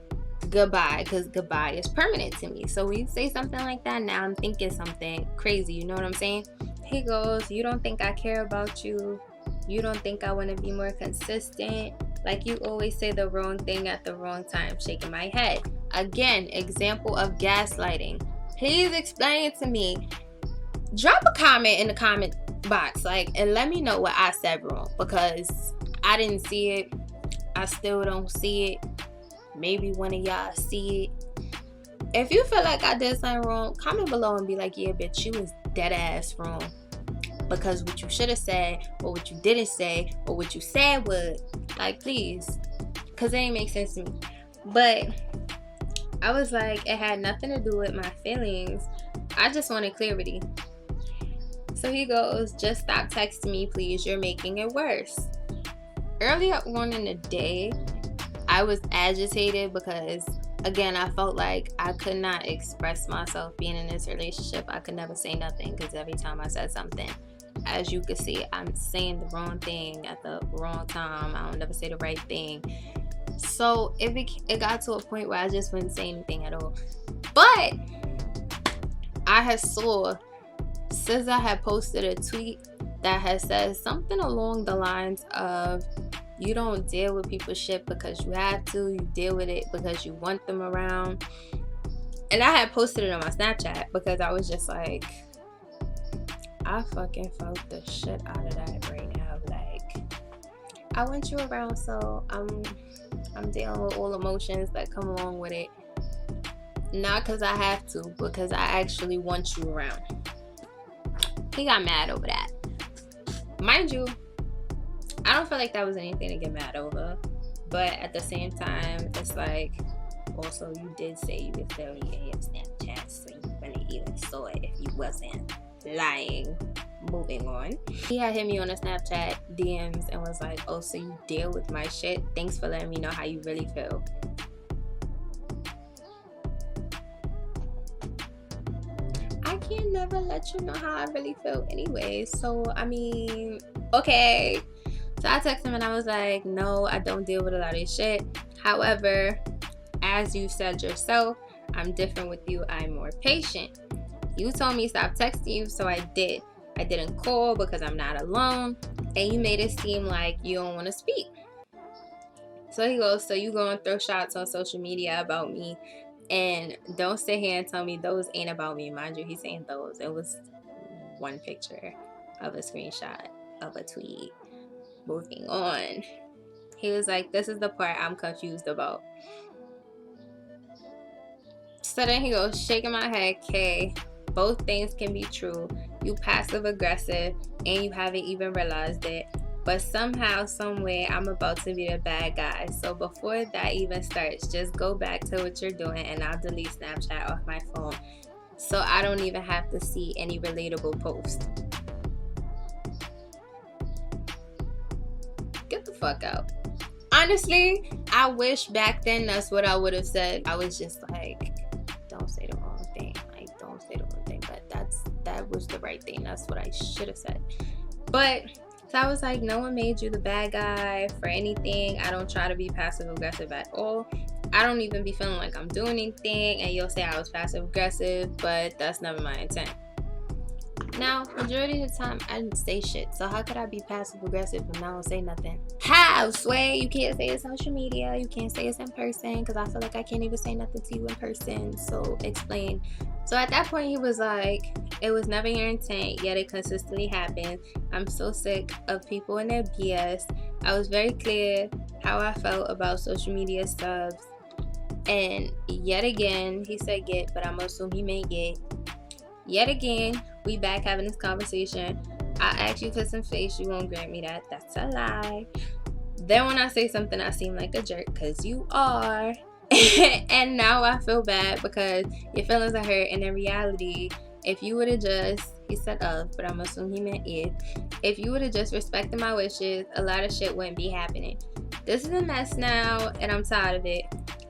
Speaker 1: goodbye, because goodbye is permanent to me. So when you say something like that, now I'm thinking something crazy. You know what I'm saying? He goes, you don't think I care about you? You don't think I want to be more consistent? Like, you always say the wrong thing at the wrong time. Shaking my head. Again, example of gaslighting. Please explain it to me. Drop a comment in the comment box, like, and let me know what I said wrong, because I didn't see it. I still don't see it. Maybe one of y'all see it. If you feel like I did something wrong, comment below and be like, yeah, bitch, you was dead ass wrong. Because what you should have said, or what you didn't say, or what you said would, like, please, because it ain't make sense to me. But I was like, it had nothing to do with my feelings. I just wanted clarity. So he goes, just stop texting me, please. You're making it worse. Earlier on in the day, I was agitated because, again, I felt like I could not express myself being in this relationship. I could never say nothing, because every time I said something, as you can see, I'm saying the wrong thing at the wrong time. I don't never say the right thing. So it got to a point where I just wouldn't say anything at all. But I had saw SZA had posted a tweet that had said something along the lines of, you don't deal with people's shit because you have to. You deal with it because you want them around. And I had posted it on my Snapchat because I was just like, I fucking felt the shit out of that right now. Like, I want you around, so I'm dealing with all emotions that come along with it. Not because I have to, because I actually want you around. He got mad over that. Mind you, I don't feel like that was anything to get mad over. But at the same time, it's like, also, you did say you could tell me in your Snapchat, so you wouldn't even saw it if you wasn't lying. Moving on. He had hit me on a Snapchat DMs and was like, oh, so you deal with my shit? Thanks for letting me know how you really feel. I can never let you know how I really feel anyway. So, I mean, okay. So I texted him and I was like, no, I don't deal with a lot of shit. However, as you said yourself, I'm different with you. I'm more patient. You told me stop texting you, so I did. I didn't call because I'm not alone. And you made it seem like you don't want to speak. So he goes, so you go and throw shots on social media about me. And don't sit here and tell me those ain't about me. Mind you, he's saying those. It was one picture of a screenshot of a tweet. Moving on. He was like, this is the part I'm confused about. So then he goes, shaking my head, Kay, Both things can be true. You passive aggressive and you haven't even realized it. But somehow, some way, I'm about to be the bad guy. So before that even starts, just go back to what you're doing and I'll delete Snapchat off my phone. So I don't even have to see any relatable posts. Get the fuck out. Honestly, I wish back then that's what I would have said. I was just like, don't say the wrong thing. Like, don't say the wrong thing. But that was the right thing. That's what I should have said. But so I was like, no one made you the bad guy for anything. I don't try to be passive aggressive at all. I don't even be feeling like I'm doing anything, and you'll say I was passive aggressive, but that's never my intent. Now, majority of the time, I didn't say shit. So how could I be passive aggressive and I don't say nothing? How, Sway? You can't say it's social media. You can't say it's in person, because I feel like I can't even say nothing to you in person. So explain. So at that point, he was like, it was never your intent, yet it consistently happened. I'm so sick of people and their BS. I was very clear how I felt about social media subs. And yet again, he said get, but I'm gonna assume he meant get. Yet again, we back having this conversation. I asked you for some face, you won't grant me that. That's a lie. Then when I say something, I seem like a jerk, because you are. And now I feel bad because your feelings are hurt. And in reality, if you would have just, he said but I'm assuming he meant if you would have just respected my wishes, a lot of shit wouldn't be happening. This is a mess now, and I'm tired of it.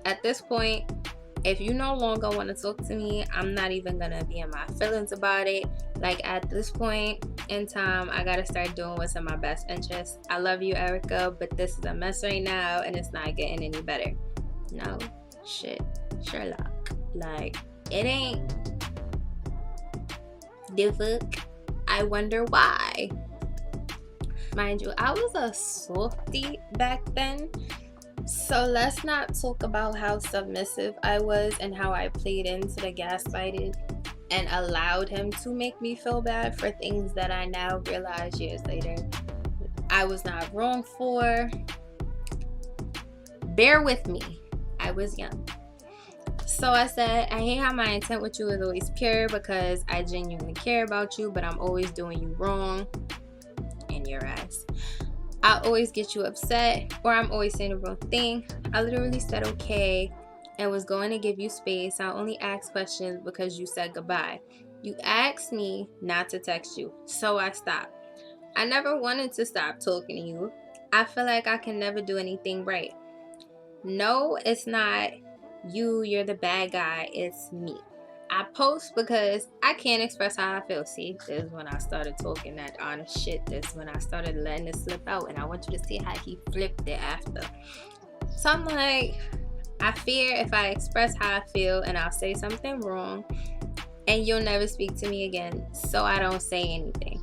Speaker 1: At this point, if you no longer want to talk to me, I'm not even gonna be in my feelings about it. Like, at this point in time, I gotta start doing what's in my best interest. I love you, Erica, but this is a mess right now, and it's not getting any better. No shit, Sherlock. Like, it ain't. The fuck? I wonder why. Mind you, I was a softie back then. So let's not talk about how submissive I was and how I played into the gaslighting and allowed him to make me feel bad for things that I now realize years later I was not wrong for. Bear with me. I was young. So I said, I hate how my intent with you is always pure, because I genuinely care about you, but I'm always doing you wrong in your eyes. I always get you upset, or I'm always saying the wrong thing. I literally said okay and was going to give you space. I only asked questions because you said goodbye. You asked me not to text you, so I stopped. I never wanted to stop talking to you. I feel like I can never do anything right. No, it's not you, you're the bad guy, it's me. I post because I can't express how I feel. See, this is when I started talking that honest shit. This is when I started letting it slip out. And I want you to see how he flipped it after. So I'm like, I fear if I express how I feel and I'll say something wrong and you'll never speak to me again. So I don't say anything.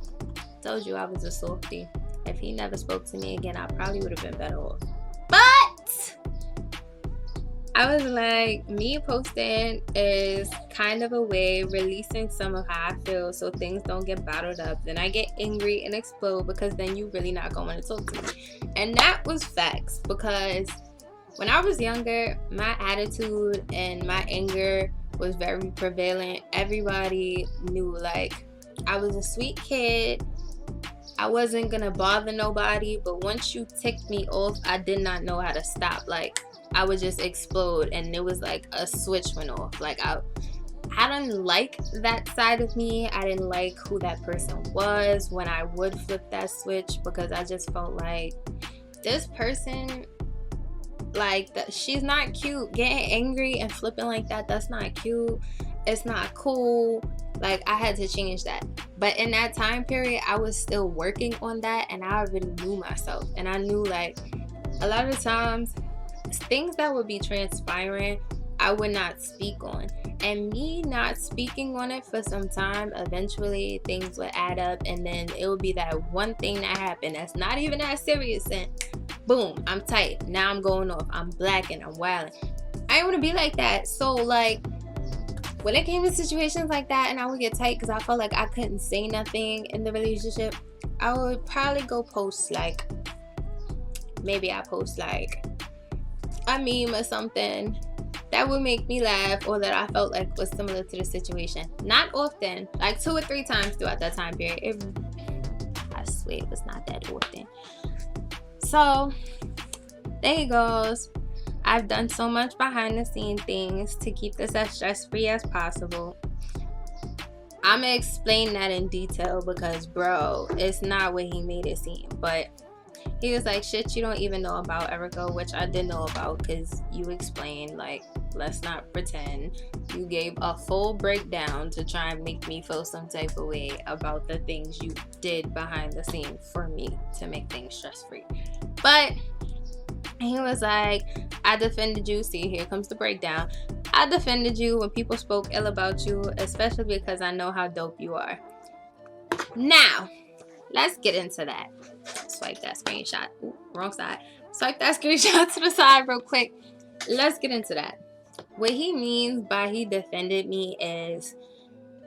Speaker 1: Told you I was a softie. If he never spoke to me again, I probably would have been better off. But I was like, me posting is kind of a way releasing some of how I feel so things don't get bottled up. Then I get angry and explode, because then you really not going to talk to me. And that was facts, because when I was younger, my attitude and my anger was very prevalent. Everybody knew, like, I was a sweet kid. I wasn't gonna bother nobody, but once you ticked me off, I did not know how to stop. Like, I would just explode, and it was like a switch went off. Like, I didn't like that side of me. I didn't like who that person was when I would flip that switch, because I just felt like this person, like, she's not cute. Getting angry and flipping like that, that's not cute. It's not cool. Like, I had to change that. But in that time period, I was still working on that, and I already knew myself. And I knew, like, a lot of times things that would be transpiring, I would not speak on. And me not speaking on it for some time, eventually things would add up, and then it would be that one thing that happened that's not even that serious, and boom, I'm tight. Now I'm going off. I'm black and I'm wilding. I didn't want to be like that. So, like, when it came to situations like that and I would get tight because I felt like I couldn't say nothing in the relationship, I would probably go post, like, maybe I post like a meme or something, that would make me laugh or that I felt like was similar to the situation. Not often, like 2 or 3 times throughout that time period. I swear it was not that often. So there he goes. I've done so much behind the scene things to keep this as stress-free as possible. I'm gonna explain that in detail because, bro, it's not what he made it seem. But he was like, shit you don't even know about, Erica, which I did know about because you explained, like, let's not pretend. You gave a full breakdown to try and make me feel some type of way about the things you did behind the scene for me to make things stress-free. But he was like, I defended you. See, here comes the breakdown. I defended you when people spoke ill about you, especially because I know how dope you are. Now, let's get into that. Swipe that screenshot. Ooh, wrong side. Swipe that screenshot to the side real quick. Let's get into that. What he means by he defended me is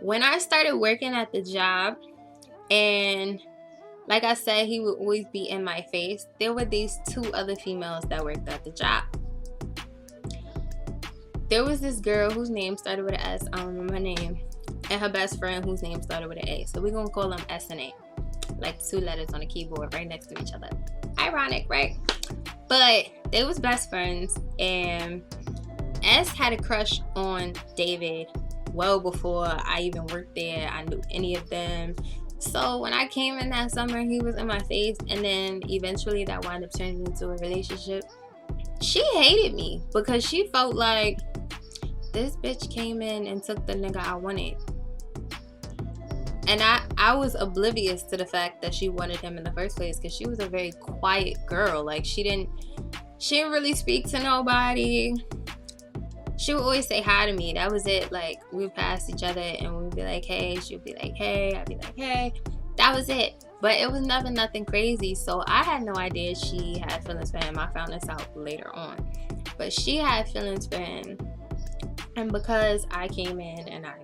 Speaker 1: when I started working at the job, and like I said, he would always be in my face. There were these 2 other females that worked at the job. There was this girl whose name started with an S. I don't remember her name. And her best friend whose name started with an A. So we're going to call them S and A. Like 2 letters on a keyboard right next to each other. Ironic, right? But they was best friends. And S had a crush on David well before I even worked there. I knew any of them. So when I came in that summer, he was in my face. And then eventually that wound up turning into a relationship. She hated me because she felt like this bitch came in and took the nigga I wanted. And I was oblivious to the fact that she wanted him in the first place because she was a very quiet girl. Like she didn't really speak to nobody. She would always say hi to me. That was it. Like we would pass each other and we'd be like, hey. She would be like, hey. I'd be like, hey. That was it. But it was never nothing crazy. So I had no idea she had feelings for him. I found this out later on. But she had feelings for him. And because I came in and I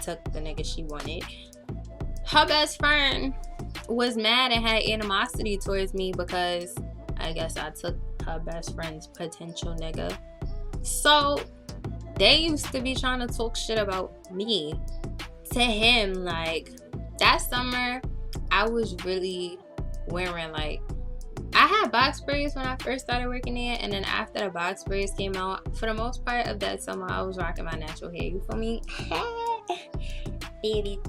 Speaker 1: took the nigga she wanted, her best friend was mad and had animosity towards me because I guess I took her best friend's potential nigga. So they used to be trying to talk shit about me to him. Like that summer, I was really wearing like, I had box braids when I first started working there, and then after the box braids came out, for the most part of that summer, I was rocking my natural hair. You feel me? Baby.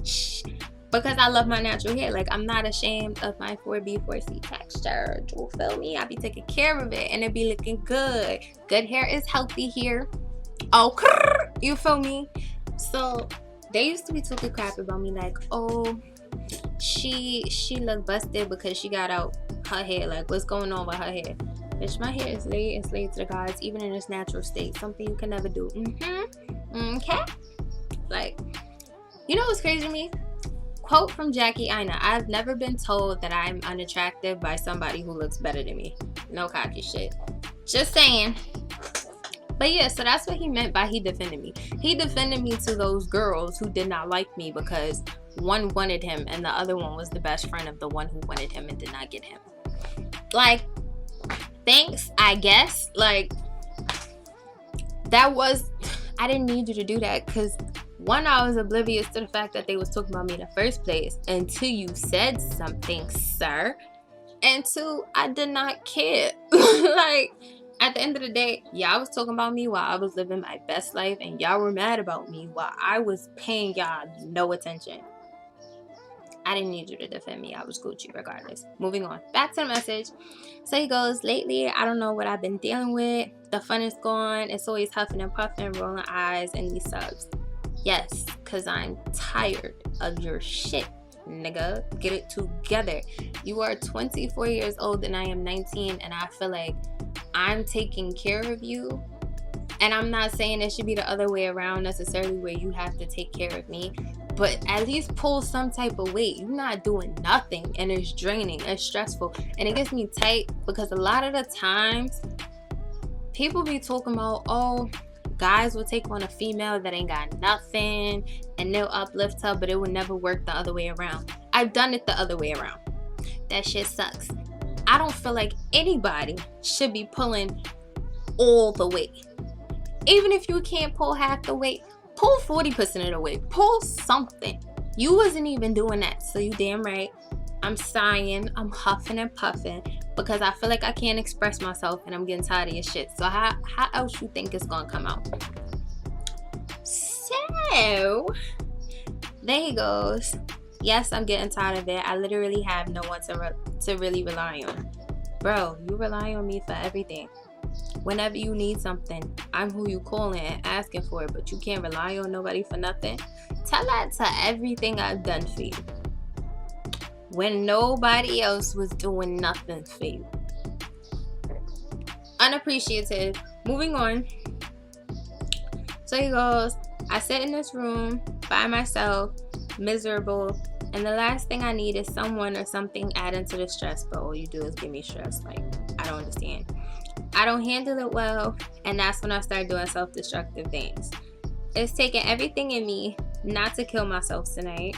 Speaker 1: Because I love my natural hair. Like, I'm not ashamed of my 4B, 4C texture. You feel me? I be taking care of it, and it be looking good. Good hair is healthy here. Oh, you feel me? So, they used to be talking crap about me, like, oh, she looked busted because she got out her hair. Like, what's going on with her hair? Bitch, my hair is laid and slayed to the gods, even in its natural state. Something you can never do. Okay? Like, you know what's crazy to me? Quote from Jackie Aina: I've never been told that I'm unattractive by somebody who looks better than me. No cocky shit. Just saying. But yeah, so that's what he meant by he defended me. He defended me to those girls who did not like me because one wanted him and the other one was the best friend of the one who wanted him and did not get him. Like, thanks, I guess. Like, that was, I didn't need you to do that because one, I was oblivious to the fact that they was talking about me in the first place until you said something, sir. And 2, I did not care. Like, at the end of the day, y'all was talking about me while I was living my best life, and y'all were mad about me while I was paying y'all no attention. I didn't need you to defend me. I was Gucci regardless. Moving on. Back to the message. So he goes, lately, I don't know what I've been dealing with. The fun is gone. It's always huffing and puffing, rolling eyes, and these subs. Yes, because I'm tired of your shit, nigga. Get it together. You are 24 years old and I am 19, and I feel like I'm taking care of you. And I'm not saying it should be the other way around necessarily where you have to take care of me, but at least pull some type of weight. You're not doing nothing, and it's draining, it's stressful, and it gets me tight because a lot of the times people be talking about, oh, guys will take on a female that ain't got nothing and they'll uplift her, but it will never work the other way around. I've done it the other way around. That shit sucks. I don't feel like anybody should be pulling all the weight. Even if you can't pull half the weight, pull 40% of the weight. Pull something. You wasn't even doing that, so you damn right. I'm sighing, I'm huffing and puffing because I feel like I can't express myself and I'm getting tired of your shit. So how else you think it's gonna come out? So there he goes. Yes, I'm getting tired of it. I literally have no one to really rely on. Bro, you rely on me for everything. Whenever you need something, I'm who you calling and asking for it, but you can't rely on nobody for nothing. Tell that to everything I've done for you when nobody else was doing nothing for you. Unappreciative. Moving on. So he goes, I sit in this room by myself, miserable, and the last thing I need is someone or something adding to the stress, but all you do is give me stress. Like, I don't understand. I don't handle it well, and that's when I start doing self-destructive things. It's taking everything in me not to kill myself tonight.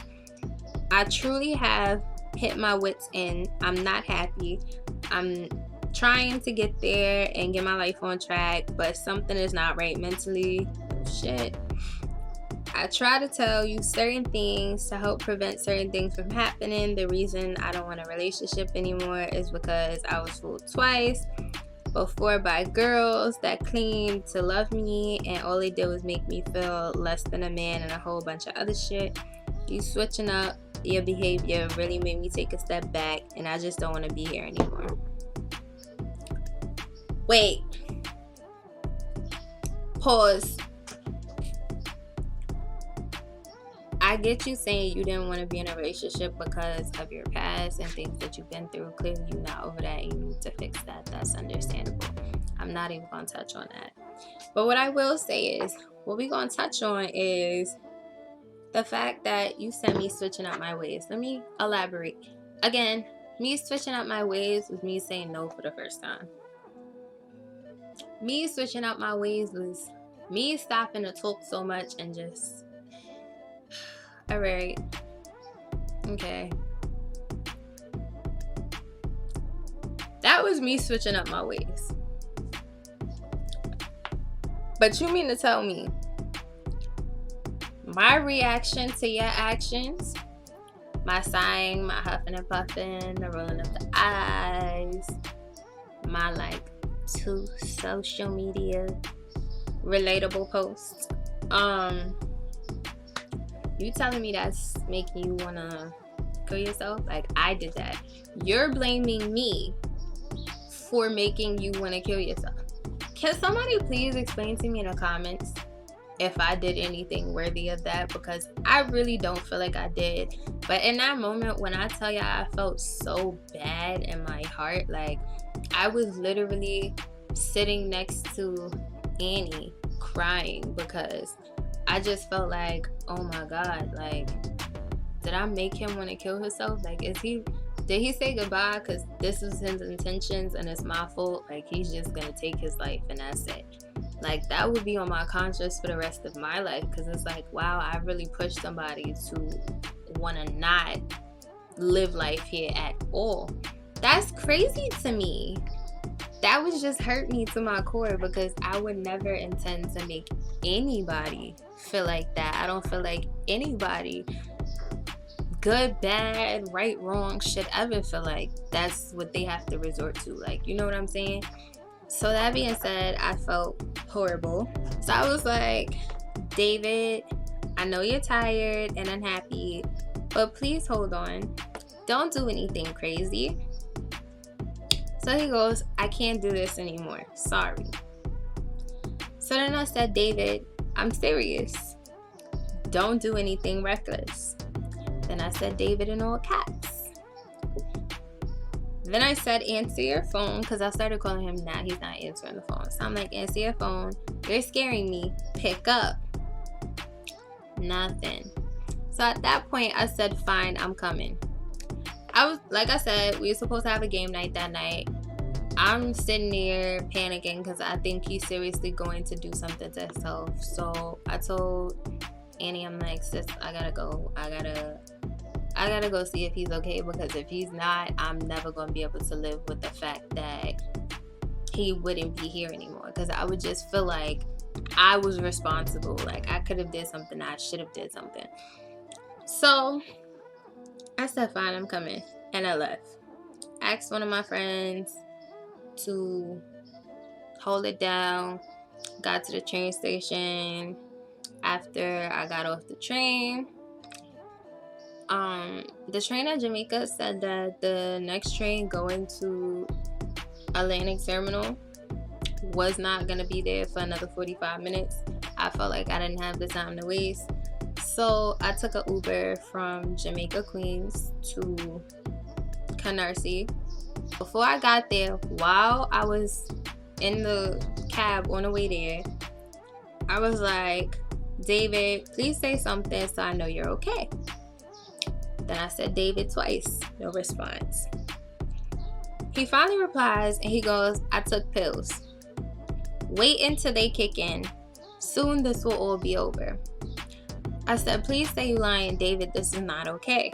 Speaker 1: I truly have hit my wits end. I'm not happy. I'm trying to get there and get my life on track, but something is not right mentally. Shit. I try to tell you certain things to help prevent certain things from happening. The reason I don't want a relationship anymore is because I was fooled twice before by girls that claimed to love me, and all they did was make me feel less than a man and a whole bunch of other shit. You switching up your behavior really made me take a step back, and I just don't want to be here anymore. Wait. Pause. I get you saying you didn't want to be in a relationship because of your past and things that you've been through. Clearly you're not over that and you need to fix that. That's understandable. I'm not even going to touch on that. But what I will say is, what we're going to touch on is the fact that you sent me switching up my ways. Let me elaborate. Again, me switching up my ways was me saying no for the first time. Me switching up my ways was me stopping to talk so much and just... Alright. Okay. That was me switching up my ways. But you mean to tell me my reaction to your actions, my sighing, my huffing and puffing, the rolling of the eyes, my like 2 social media relatable posts, you telling me that's making you wanna kill yourself? Like, I did that. You're blaming me for making you wanna kill yourself. Can somebody please explain to me in the comments if I did anything worthy of that? Because I really don't feel like I did. But in that moment, when I tell y'all I felt so bad in my heart, like, I was literally sitting next to Annie crying because I just felt like, oh my God, like, did I make him want to kill himself? Like, did he say goodbye because this was his intentions and it's my fault? Like, he's just gonna take his life and that's it. Like, that would be on my conscience for the rest of my life, because it's like, wow, I really pushed somebody to want to not live life here at all. That's crazy to me. That would just hurt me to my core, because I would never intend to make anybody feel like that. I don't feel like anybody, good, bad, right, wrong, should ever feel like that's what they have to resort to. Like, you know what I'm saying? So that being said, I felt horrible. So I was like, David, I know you're tired and unhappy, but please hold on. Don't do anything crazy. So he goes, I can't do this anymore. Sorry. So then I said, David, I'm serious. Don't do anything reckless. Then I said, David, in all caps. Then I said, answer your phone, because I started calling him now. He's not answering the phone. So I'm like, answer your phone. You're scaring me. Pick up. Nothing. So at that point, I said, fine, I'm coming. Like I said, we were supposed to have a game night that night. I'm sitting there panicking because I think he's seriously going to do something to himself. So I told Annie, I'm like, sis, I gotta go. I gotta go see if he's okay, because if he's not, I'm never gonna be able to live with the fact that he wouldn't be here anymore. Because I would just feel like I was responsible. Like, I could have did something. I should have did something. So I said, fine, I'm coming. And I left. Asked one of my friends to hold it down. Got to the train station. After I got off the train, the train at Jamaica said that the next train going to Atlantic Terminal was not gonna be there for another 45 minutes. I felt like I didn't have the time to waste, so I took an Uber from Jamaica, Queens to Canarsie. Before I got there, while I was in the cab on the way there, I was like, David, please say something so I know you're okay. Then I said David twice, no response. He finally replies and he goes, I took pills. Wait until they kick in. Soon this will all be over. I said, please say you lying, David, this is not okay.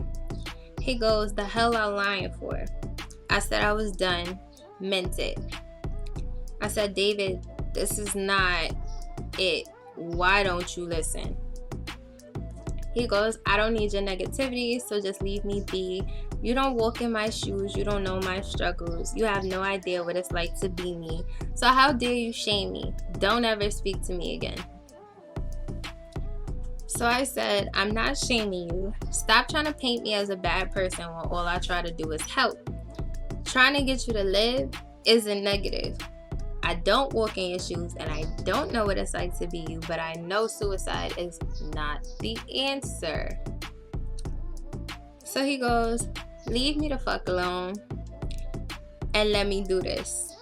Speaker 1: He goes, the hell I'm lying for? I said I was done, meant it. I said, David, this is not it. Why don't you listen? He goes, I don't need your negativity, so just leave me be. You don't walk in my shoes. You don't know my struggles. You have no idea what it's like to be me. So how dare you shame me? Don't ever speak to me again. So I said, I'm not shaming you. Stop trying to paint me as a bad person when all I try to do is help. Trying to get you to live isn't negative. I don't walk in your shoes and I don't know what it's like to be you, but I know suicide is not the answer. So he goes, leave me the fuck alone and let me do this.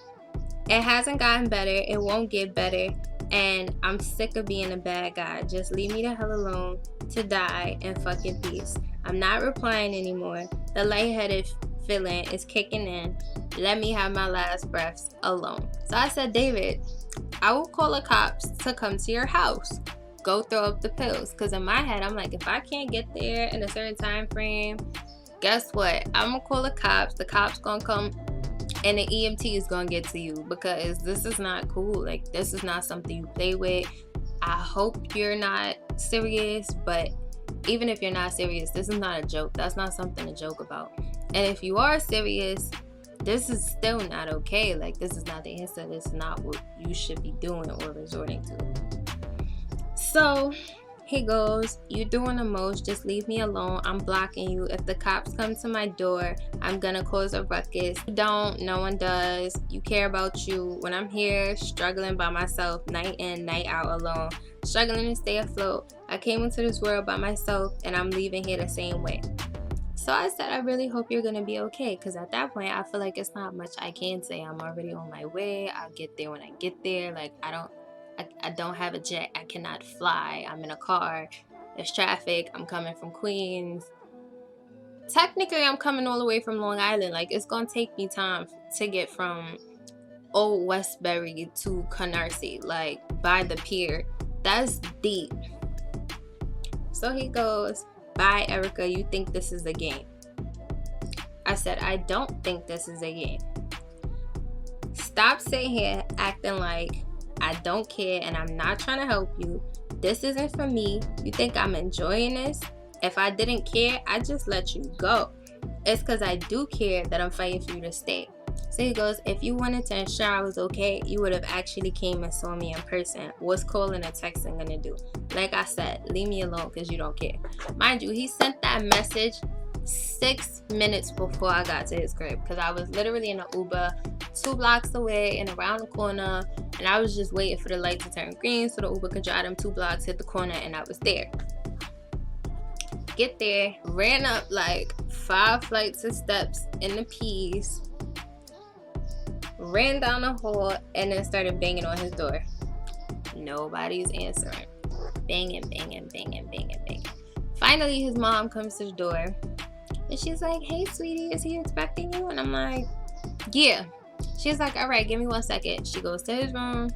Speaker 1: It hasn't gotten better. It won't get better. And I'm sick of being a bad guy. Just leave me the hell alone to die in fucking peace. I'm not replying anymore. The lightheaded feeling is kicking in. Let me have my last breaths alone. So I said, David, I will call the cops to come to your house. Go throw up the pills. Because in my head, I'm like, if I can't get there in a certain time frame, guess what? I'm going to call the cops. The cops going to come and the EMT is going to get to you. Because this is not cool. Like, this is not something you play with. I hope you're not serious. But even if you're not serious, this is not a joke. That's not something to joke about. And if you are serious, this is still not okay. Like, this is not the answer. This is not what you should be doing or resorting to. So he goes, you're doing the most. Just leave me alone. I'm blocking you. If the cops come to my door, I'm gonna cause a ruckus. You don't. No one does. You care about you. When I'm here struggling by myself, night in, night out, alone, struggling to stay afloat, I came into this world by myself and I'm leaving here the same way. So I said, I really hope you're going to be okay. Because at that point, I feel like it's not much I can say. I'm already on my way. I'll get there when I get there. Like, I don't have a jet. I cannot fly. I'm in a car. There's traffic. I'm coming from Queens. Technically, I'm coming all the way from Long Island. Like, it's going to take me time to get from Old Westbury to Canarsie. Like, by the pier. That's deep. So he goes, bye, Erica, you think this is a game? I said, I don't think this is a game. Stop sitting here acting like I don't care and I'm not trying to help you. This isn't for me. You think I'm enjoying this? If I didn't care, I'd just let you go. It's because I do care that I'm fighting for you to stay. So he goes, if you wanted to ensure I was okay, you would have actually came and saw me in person. What's calling or texting gonna do? Like I said, leave me alone because you don't care. Mind you, he sent that message 6 minutes before I got to his crib because I was literally in an Uber 2 blocks away and around the corner, and I was just waiting for the light to turn green so the Uber could drive them 2 blocks, hit the corner, and I was there. Get there, ran up like 5 flights of steps in the P's, ran down the hall, and then started banging on his door. Nobody's answering. Banging, banging, banging, banging, banging. Finally, his mom comes to the door, and she's like, hey, sweetie, is he expecting you? And I'm like, yeah. She's like, all right, give me 1 second. She goes to his room,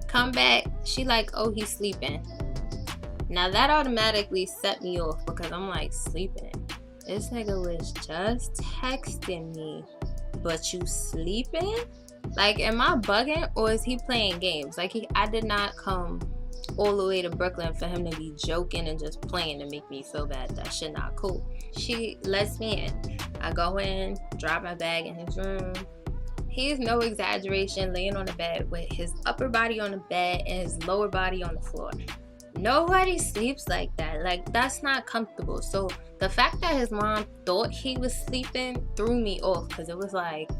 Speaker 1: come back. She like, oh, he's sleeping. Now, that automatically set me off because I'm like, sleeping? This nigga was just texting me, but you sleeping? Like, am I bugging or is he playing games? Like, I did not come all the way to Brooklyn for him to be joking and just playing to make me feel bad. That shit not cool. She lets me in. I go in, drop my bag in his room. He's no exaggeration laying on the bed with his upper body on the bed and his lower body on the floor. Nobody sleeps like that. Like, that's not comfortable. So the fact that his mom thought he was sleeping threw me off, because it was like,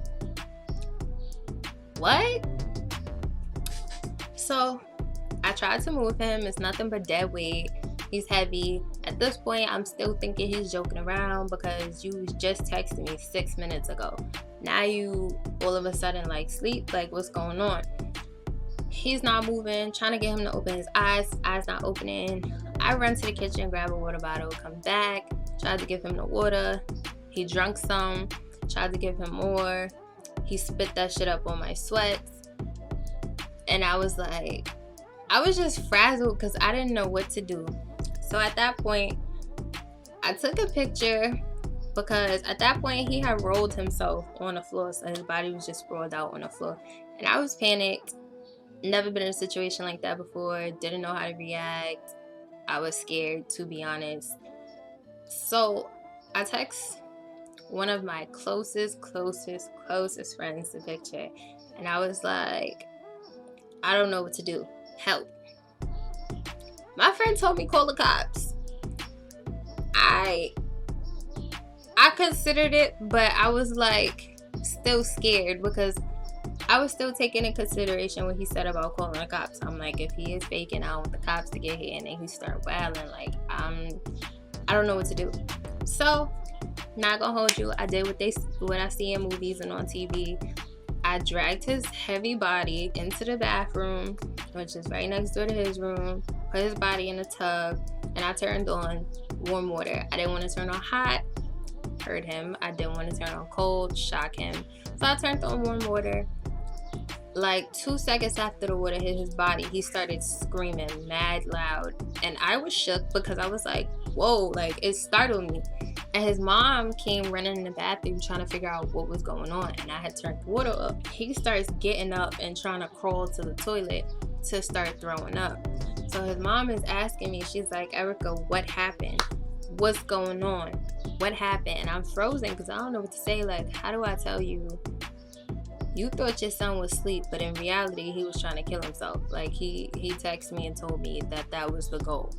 Speaker 1: what? So I tried to move him. It's nothing but dead weight. He's heavy. At this point, I'm still thinking he's joking around, because you just texted me 6 minutes ago. Now you all of a sudden like sleep. Like, what's going on? He's not moving. Trying to get him to open his eyes. Eyes not opening. I run to the kitchen, grab a water bottle, come back. Tried to give him the water. He drank some. Tried to give him more. He spit that shit up on my sweats. And I was like, I was just frazzled because I didn't know what to do. So at that point, I took a picture, because at that point he had rolled himself on the floor, so his body was just sprawled out on the floor. And I was panicked. Never been in a situation like that before. Didn't know how to react. I was scared, to be honest. So I text one of my closest friends the picture, and I was like, I don't know what to do. Help. My friend told me call the cops. I considered it, but I was like still scared, because I was still taking into consideration what he said about calling the cops. I'm like, if he is faking, I don't want the cops to get here and then he start wailing. Like, I don't know what to do. So, not gonna hold you. I did what I see in movies and on TV. I dragged his heavy body into the bathroom, which is right next door to his room, put his body in a tub, and I turned on warm water. I didn't want to turn on hot, hurt him. I didn't want to turn on cold, shock him. So I turned on warm water. Like 2 seconds after the water hit his body, he started screaming mad loud. And I was shook, because I was like, whoa, like, it startled me. And his mom came running in the bathroom trying to figure out what was going on. And I had turned the water up. He starts getting up and trying to crawl to the toilet to start throwing up. So his mom is asking me, she's like, Erica, what happened? What's going on? What happened? And I'm frozen, because I don't know what to say. Like, how do I tell you? You thought your son was asleep, but in reality, he was trying to kill himself. Like, he texted me and told me that was the goal.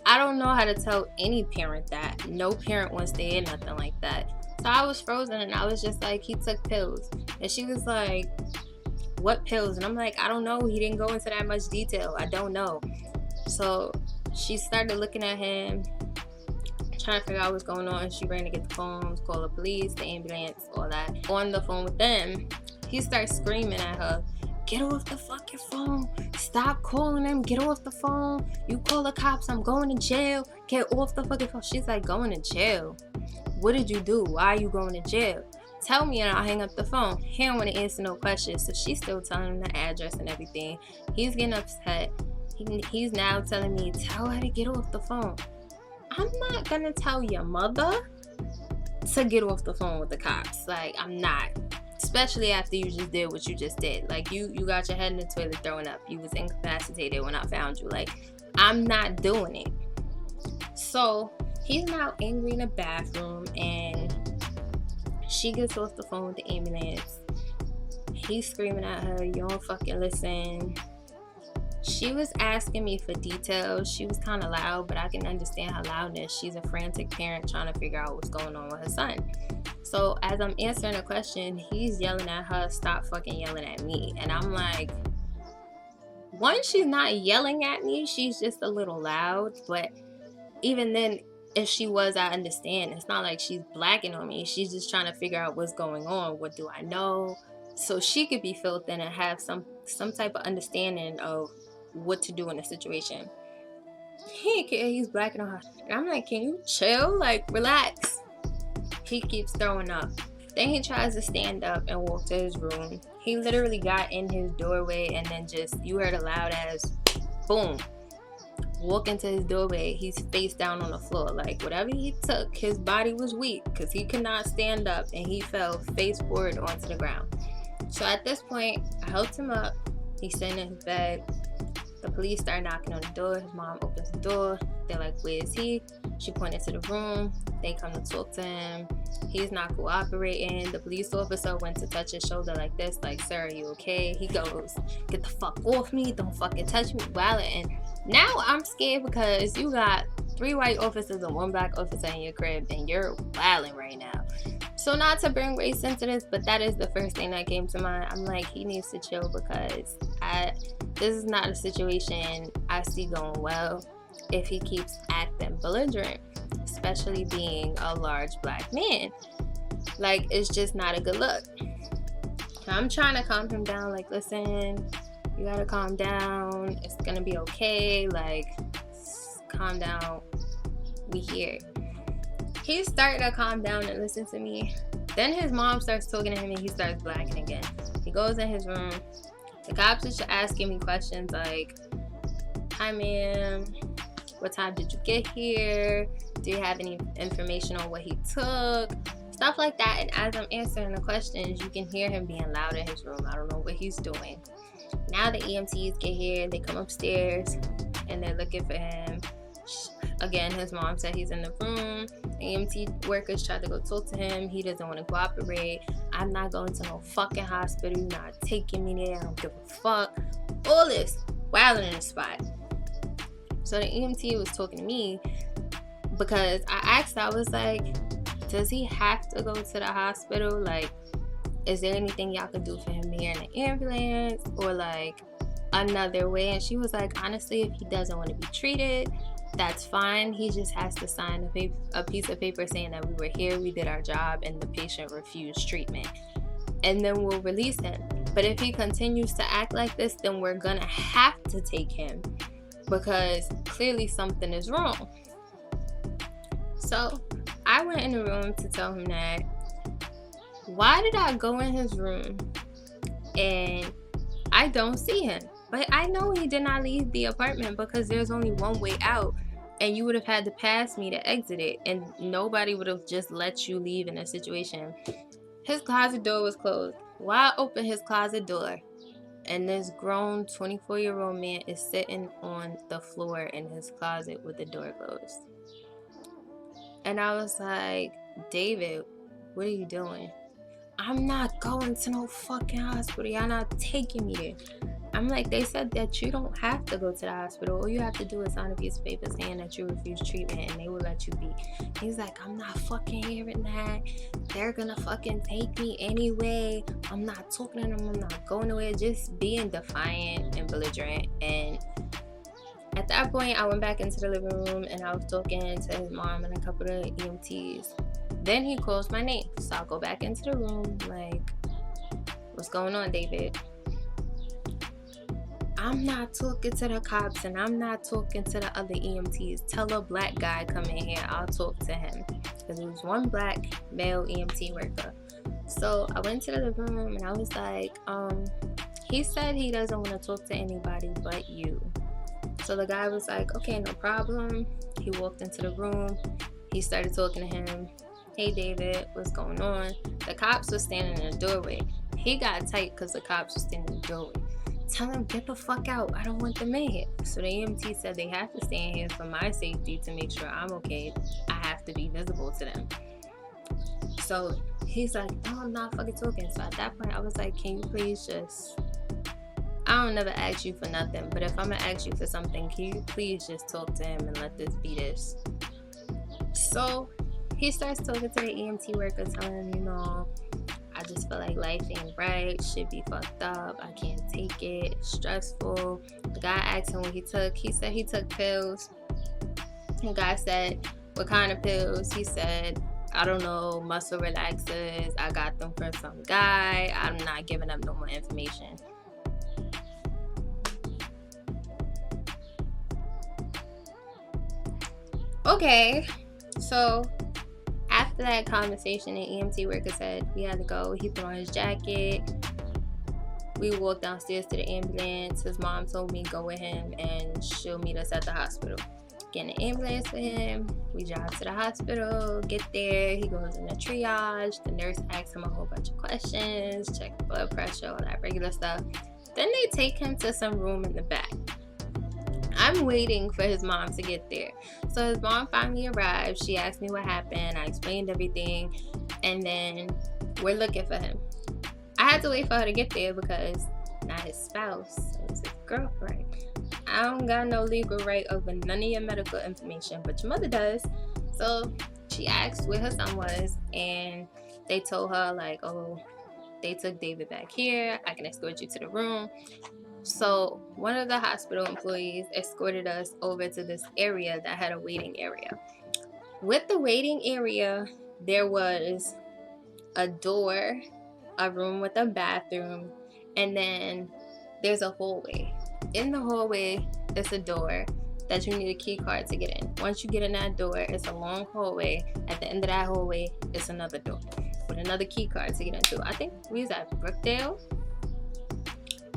Speaker 1: I don't know how to tell any parent that. No parent wants to hear nothing like that. So I was frozen, and I was just like, he took pills. And she was like, what pills? And I'm like, I don't know. He didn't go into that much detail. I don't know. So she started looking at him, trying to figure out what's going on. She ran to get the phones, call the police, the ambulance, all that. On the phone with them, he starts screaming at her, get off the fucking phone. Stop calling him. Get off the phone. You call the cops. I'm going to jail. Get off the fucking phone. She's like, going to jail? What did you do? Why are you going to jail? Tell me and I'll hang up the phone. He don't want to answer no questions. So she's still telling him the address and everything. He's getting upset. He's now telling me, tell her to get off the phone. I'm not going to tell your mother to get off the phone with the cops. Like, I'm not. Especially after you just did what you just did. Like, you got your head in the toilet throwing up. You was incapacitated when I found you. Like, I'm not doing it. So he's now angry in the bathroom, and she gets off the phone with the ambulance. He's screaming at her, you don't fucking listen. She was asking me for details. She was kind of loud, but I can understand her loudness. She's a frantic parent trying to figure out what's going on with her son. So as I'm answering the question, he's yelling at her, stop fucking yelling at me. And I'm like, one, she's not yelling at me. She's just a little loud. But even then, if she was, I understand. It's not like she's blacking on me. She's just trying to figure out what's going on. What do I know? So she could be filled in and have some type of understanding of what to do in a situation. He ain't care. He's blacking on her. And I'm like, can you chill? Like, relax. He keeps throwing up. Then he tries to stand up and walk to his room. He literally got in his doorway and then just, you heard a loud ass boom. Walk into his doorway. He's face down on the floor. Like, whatever he took, his body was weak because he could not stand up, and he fell face forward onto the ground. So at this point, I helped him up. He's sitting in his bed. The police start knocking on the door. His mom opens the door. They're like, where is he? She pointed to the room. They come to talk to him. He's not cooperating. The police officer went to touch his shoulder like this, like, sir, are you okay? He goes, get the fuck off me. Don't fucking touch me. Wildin'. And now I'm scared because you got 3 white officers and 1 black officer in your crib and you're wildin' right now. So not to bring race into this, but that is the first thing that came to mind. I'm like, he needs to chill because this is not a situation I see going well if he keeps acting belligerent, especially being a large black man. Like, it's just not a good look. I'm trying to calm him down, like, listen, you gotta calm down. It's gonna be okay. Like, calm down. We here. He started to calm down and listen to me. Then his mom starts talking to him and he starts blacking again. He goes in his room. The cops are asking me questions like, hi ma'am, what time did you get here? Do you have any information on what he took? Stuff like that. And as I'm answering the questions, you can hear him being loud in his room. I don't know what he's doing. Now the EMTs get here. They come upstairs and they're looking for him. Again, his mom said he's in the room. The EMT workers tried to go talk to him. He doesn't want to cooperate. I'm not going to no fucking hospital. You're not taking me there. I don't give a fuck. All this wilding in the spot. So the EMT was talking to me because I asked, I was like, does he have to go to the hospital? Like, is there anything y'all can do for him here in the ambulance or like another way? And she was like, honestly, if he doesn't want to be treated, that's fine. He just has to sign a piece of paper saying that we were here, we did our job, and the patient refused treatment. And then we'll release him. But if he continues to act like this, then we're gonna have to take him because clearly something is wrong. So I went in the room to tell him that. Why did I go in his room and I don't see him? But I know he did not leave the apartment because there's only one way out and you would have had to pass me to exit it and nobody would have just let you leave in a situation. His closet door was closed. Why open his closet door and this grown 24-year-old man is sitting on the floor in his closet with the door closed? And I was like, David, what are you doing? I'm not going to no fucking hospital. Y'all not taking me there. I'm like, they said that you don't have to go to the hospital. All you have to do is sign a piece of paper saying that you refuse treatment and they will let you be. He's like, I'm not fucking hearing that. They're gonna fucking take me anyway. I'm not talking to them. I'm not going nowhere. Just being defiant and belligerent. And at that point, I went back into the living room and I was talking to his mom and a couple of EMTs. Then he calls my name. So I'll go back into the room like, what's going on, David? I'm not talking to the cops and I'm not talking to the other EMTs. Tell a black guy come in here. I'll talk to him. Because it was one black male EMT worker. So I went to the living room and I was like, he said he doesn't want to talk to anybody but you. So the guy was like, okay, no problem. He walked into the room. He started talking to him. Hey, David, what's going on? The cops were standing in the doorway. He got tight because the cops were standing in the doorway. Tell him, get the fuck out. I don't want them in here. So the EMT said they have to stay in here for my safety to make sure I'm okay. I have to be visible to them. So he's like, no, I'm not fucking talking. So at that point, I was like, can you please just... I don't never ask you for nothing, but if I'm gonna ask you for something, can you please just talk to him and let this be this? So he starts talking to the EMT worker, telling him, you know, I just feel like life ain't right, shit be fucked up, I can't take it, it's stressful. The guy asked him what he took. He said he took pills. The guy said, what kind of pills? He said, I don't know, muscle relaxers, I got them from some guy, I'm not giving up no more information. Okay, so after that conversation, the EMT worker said we had to go. He put on his jacket. We walked downstairs to the ambulance. His mom told me go with him and she'll meet us at the hospital. get an ambulance for him. We drive to the hospital, get there. He goes in the triage. The nurse asks him a whole bunch of questions, check the blood pressure, all that regular stuff. Then they take him to some room in the back. I'm waiting for his mom to get there. So his mom finally arrived. She asked me what happened. I explained everything. And then we're looking for him. I had to wait for her to get there because not his spouse, it was his girlfriend. I don't got no legal right over none of your medical information, but your mother does. So she asked where her son was, and they told her, like, oh, they took David back here. I can escort you to the room. So one of the hospital employees escorted us over to this area that had a waiting area. With the waiting area, there was a door, a room with a bathroom, and then there's a hallway. In the hallway, there's a door that you need a key card to get in. Once you get in that door, it's a long hallway. At the end of that hallway, it's another door with another key card to get into. I think we was at Brookdale.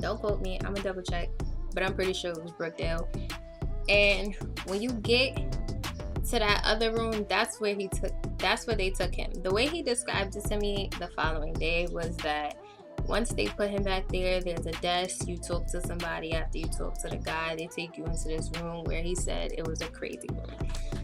Speaker 1: Don't quote me, I'm gonna double check, but I'm pretty sure it was Brookdale. And when you get to that other room, that's where they took him. The way he described it to me the following day was that once they put him back there, there's a desk, you talk to somebody. After you talk to the guy, they take you into this room where he said it was a crazy room.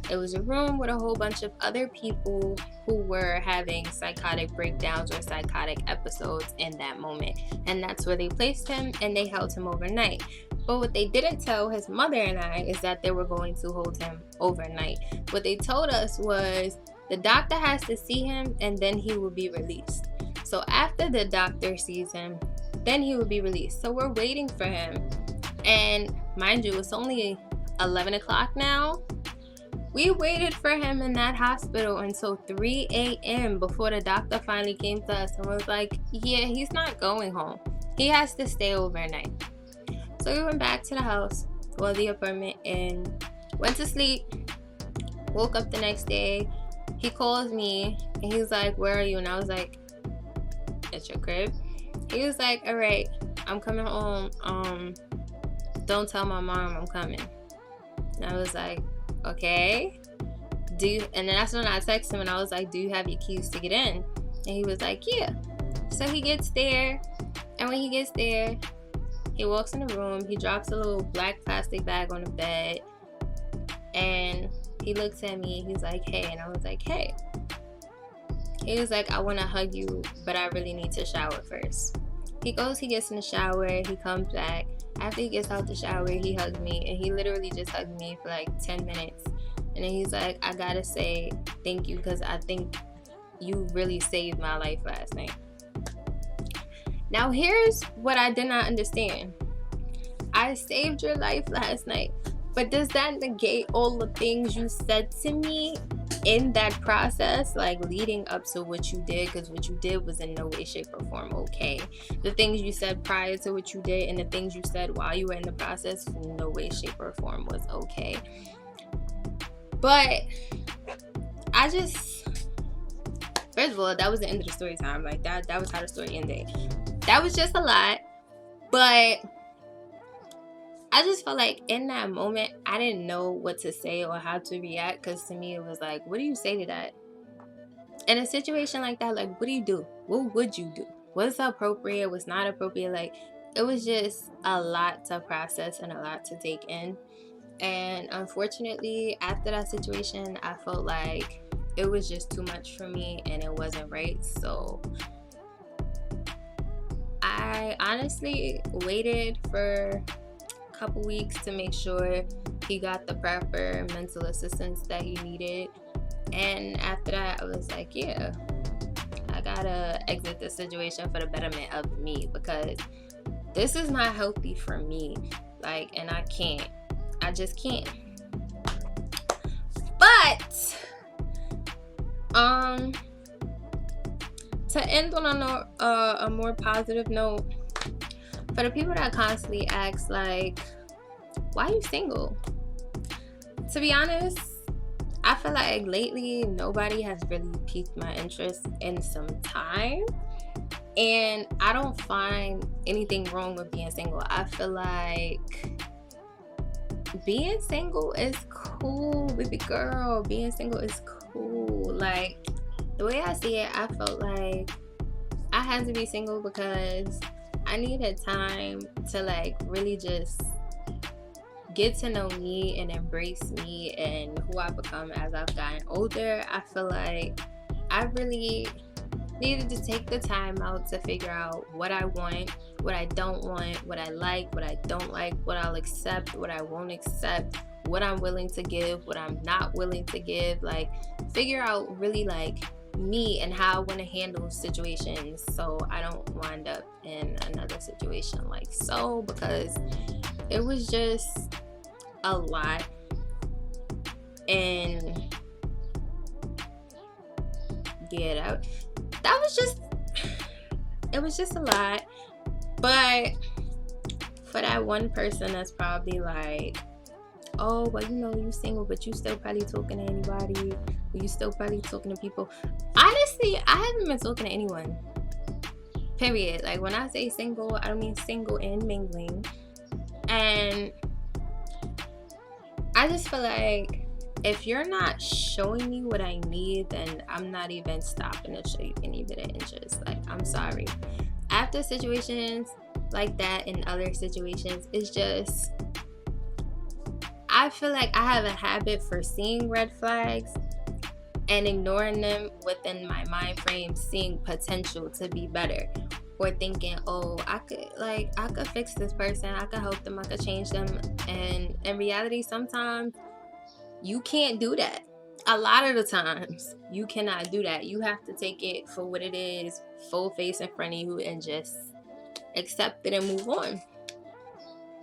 Speaker 1: It was a room with a whole bunch of other people who were having psychotic breakdowns or psychotic episodes in that moment. And that's where they placed him, and they held him overnight. But what they didn't tell his mother and I is that they were going to hold him overnight. What they told us was the doctor has to see him and then he will be released. So after the doctor sees him, then he will be released. So we're waiting for him. And mind you, it's only 11 o'clock now. We waited for him in that hospital until 3 a.m. before the doctor finally came to us and was like, yeah, he's not going home. He has to stay overnight. So we went back to the house, or the apartment, and went to sleep. Woke up the next day. He calls me and he's like, where are you? And I was like, at your crib. He was like, all right, I'm coming home. Don't tell my mom I'm coming. And I was like, okay. And then that's when I texted him and I was like, do you have your keys to get in? And he was like, yeah. So he gets there, and when he gets there, he walks in the room. He drops a little black plastic bag on the bed, and he looks at me. He's like, hey. And I was like, hey. He was like, I want to hug you, but I really need to shower first. He goes, he gets in the shower, he comes back. After he gets out the shower, he hugs me, and he literally just hugged me for like 10 minutes. And then he's like, I gotta say thank you, because I think you really saved my life last night. Now here's what I did not understand. I saved your life last night, but does that negate all the things you said to me in that process, like leading up to what you did? Because what you did was in no way, shape, or form okay. The things you said prior to what you did and the things you said while you were in the process, in no way, shape, or form was okay. But I just, first of all, that was the end of the story time. Like that was how the story ended. That was just a lot. But I just felt like in that moment, I didn't know what to say or how to react, because to me, it was like, what do you say to that? In a situation like that, like, what do you do? What would you do? What's appropriate? What's not appropriate? Like, it was just a lot to process and a lot to take in. And unfortunately, after that situation, I felt like it was just too much for me and it wasn't right. So I honestly waited for couple weeks to make sure he got the proper mental assistance that he needed, and after that I was like, yeah, I gotta exit this situation for the betterment of me, because this is not healthy for me, like, and I just can't. But to end on a more positive note, for the people that constantly ask, like, why are you single? To be honest, I feel like lately nobody has really piqued my interest in some time. And I don't find anything wrong with being single. I feel like being single is cool, baby girl. Being single is cool. Like, the way I see it, I felt like I had to be single because I needed time to like really just get to know me and embrace me and who I've become as I've gotten older. I feel like I really needed to take the time out to figure out what I want, what I don't want, what I like, what I don't like, what I'll accept, what I won't accept, what I'm willing to give, what I'm not willing to give. Like, figure out really like me and how I want to handle situations so I don't wind up in another situation like so, because it was just a lot. And yeah, that was just, it was just a lot. But for that one person that's probably like, oh, well, you know, you single, but you still probably talking to anybody, you still probably talking to people. Honestly, I haven't been talking to anyone, period. Like, when I say single, I don't mean single and mingling. And I just feel like if you're not showing me what I need, then I'm not even stopping to show you any bit of interest. Like, I'm sorry. After situations like that and other situations, it's just, I feel like I have a habit for seeing red flags and ignoring them within my mind frame, seeing potential to be better, or thinking, oh, I could fix this person, I could help them, I could change them. And in reality, sometimes you can't do that. A lot of the times you cannot do that. You have to take it for what it is, full face in front of you, and just accept it and move on.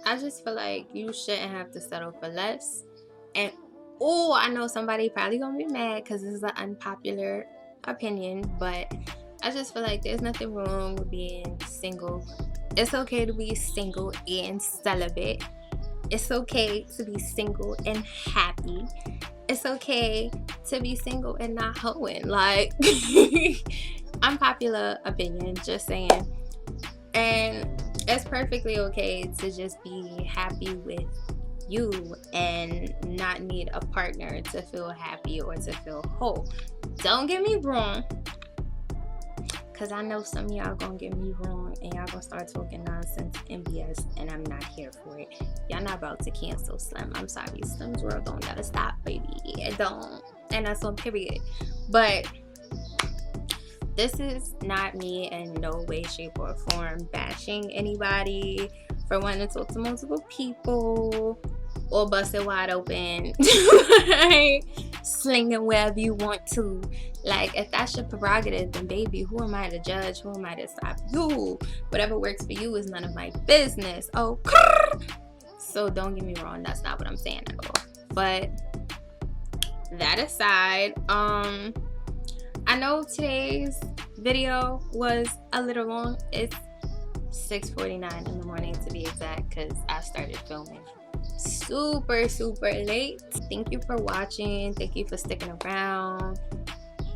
Speaker 1: I just feel like you shouldn't have to settle for less. And oh, I know somebody probably gonna be mad because this is an unpopular opinion, but I just feel like there's nothing wrong with being single. It's okay to be single and celibate. It's okay to be single and happy. It's okay to be single and not hoeing. Like, unpopular opinion, just saying. And it's perfectly okay to just be happy with you and not need a partner to feel happy or to feel whole. Don't get me wrong, because I know some of y'all gonna get me wrong and y'all gonna start talking nonsense and BS, and I'm not here for it. Y'all not about to cancel Slim. I'm sorry, Slim's world don't gotta stop, baby. It don't. And that's on period. But this is not me in no way, shape, or form bashing anybody for wanting to talk to multiple people or bust it wide open. Like, sling it wherever you want to. Like, if that's your prerogative, then baby, who am I to judge? Who am I to stop you? Whatever works for you is none of my business. Oh, so don't get me wrong, that's not what I'm saying at all. But that aside, I know today's video was a little long. It's 6:49 in the morning to be exact, because I started filming super late. Thank you for watching. Thank you for sticking around.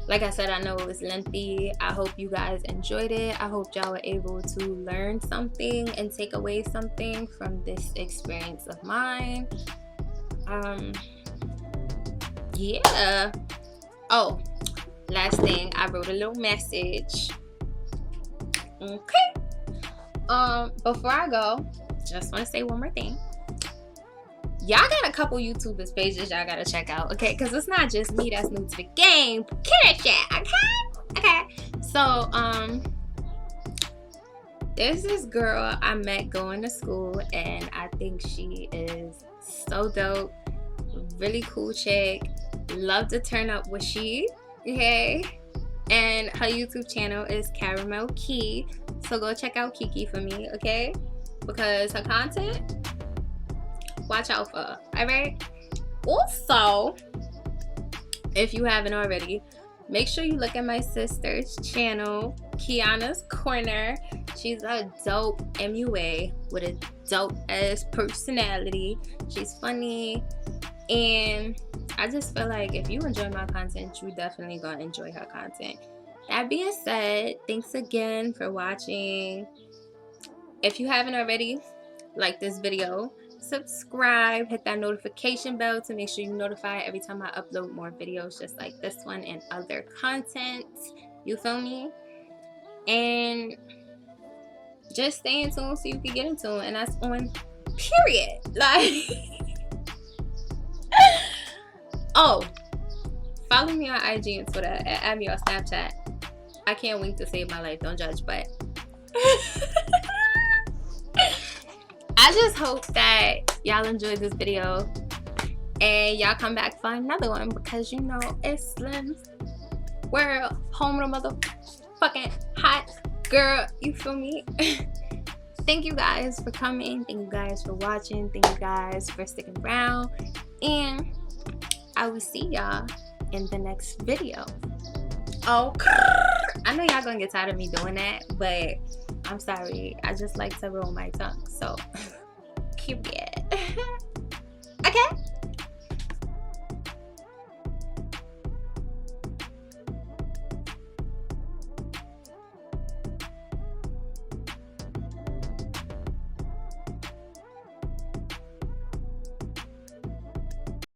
Speaker 1: Like I said, I know it was lengthy. I hope you guys enjoyed it. I hope y'all were able to learn something and take away something from this experience of mine. Yeah. Oh, last thing, I wrote a little message. Okay. Before I go, just want to say one more thing. Y'all got a couple YouTubers pages y'all gotta check out, okay? Because it's not just me that's new to the game. Okay. So, there's this girl I met going to school, and I think she is so dope. Really cool chick. Love to turn up with she. Okay. And her YouTube channel is Caramel Key. So go check out Kiki for me, okay? Because her content, watch out for her, alright? Also, if you haven't already, make sure you look at my sister's channel, Kiana's Corner. She's a dope MUA with a dope ass personality. She's funny, and I just feel like if you enjoy my content, you definitely gonna enjoy her content. That being said, thanks again for watching. If you haven't already, like this video, subscribe, hit that notification bell to make sure you're notified every time I upload more videos just like this one and other content. You feel me? And just stay in tune so you can get into it, and that's on period. Like oh, follow me on IG and Twitter and add me on Snapchat. I can't wait to save my life, don't judge, but I just hope that y'all enjoyed this video and y'all come back for another one, because you know it's Slim's world, home of the motherfucking hot girl. You feel me? Thank you guys for coming. Thank you guys for watching. Thank you guys for sticking around. And I will see y'all in the next video. Oh, I know y'all gonna get tired of me doing that, but I'm sorry. I just like to roll my tongue. So, keep it. Okay?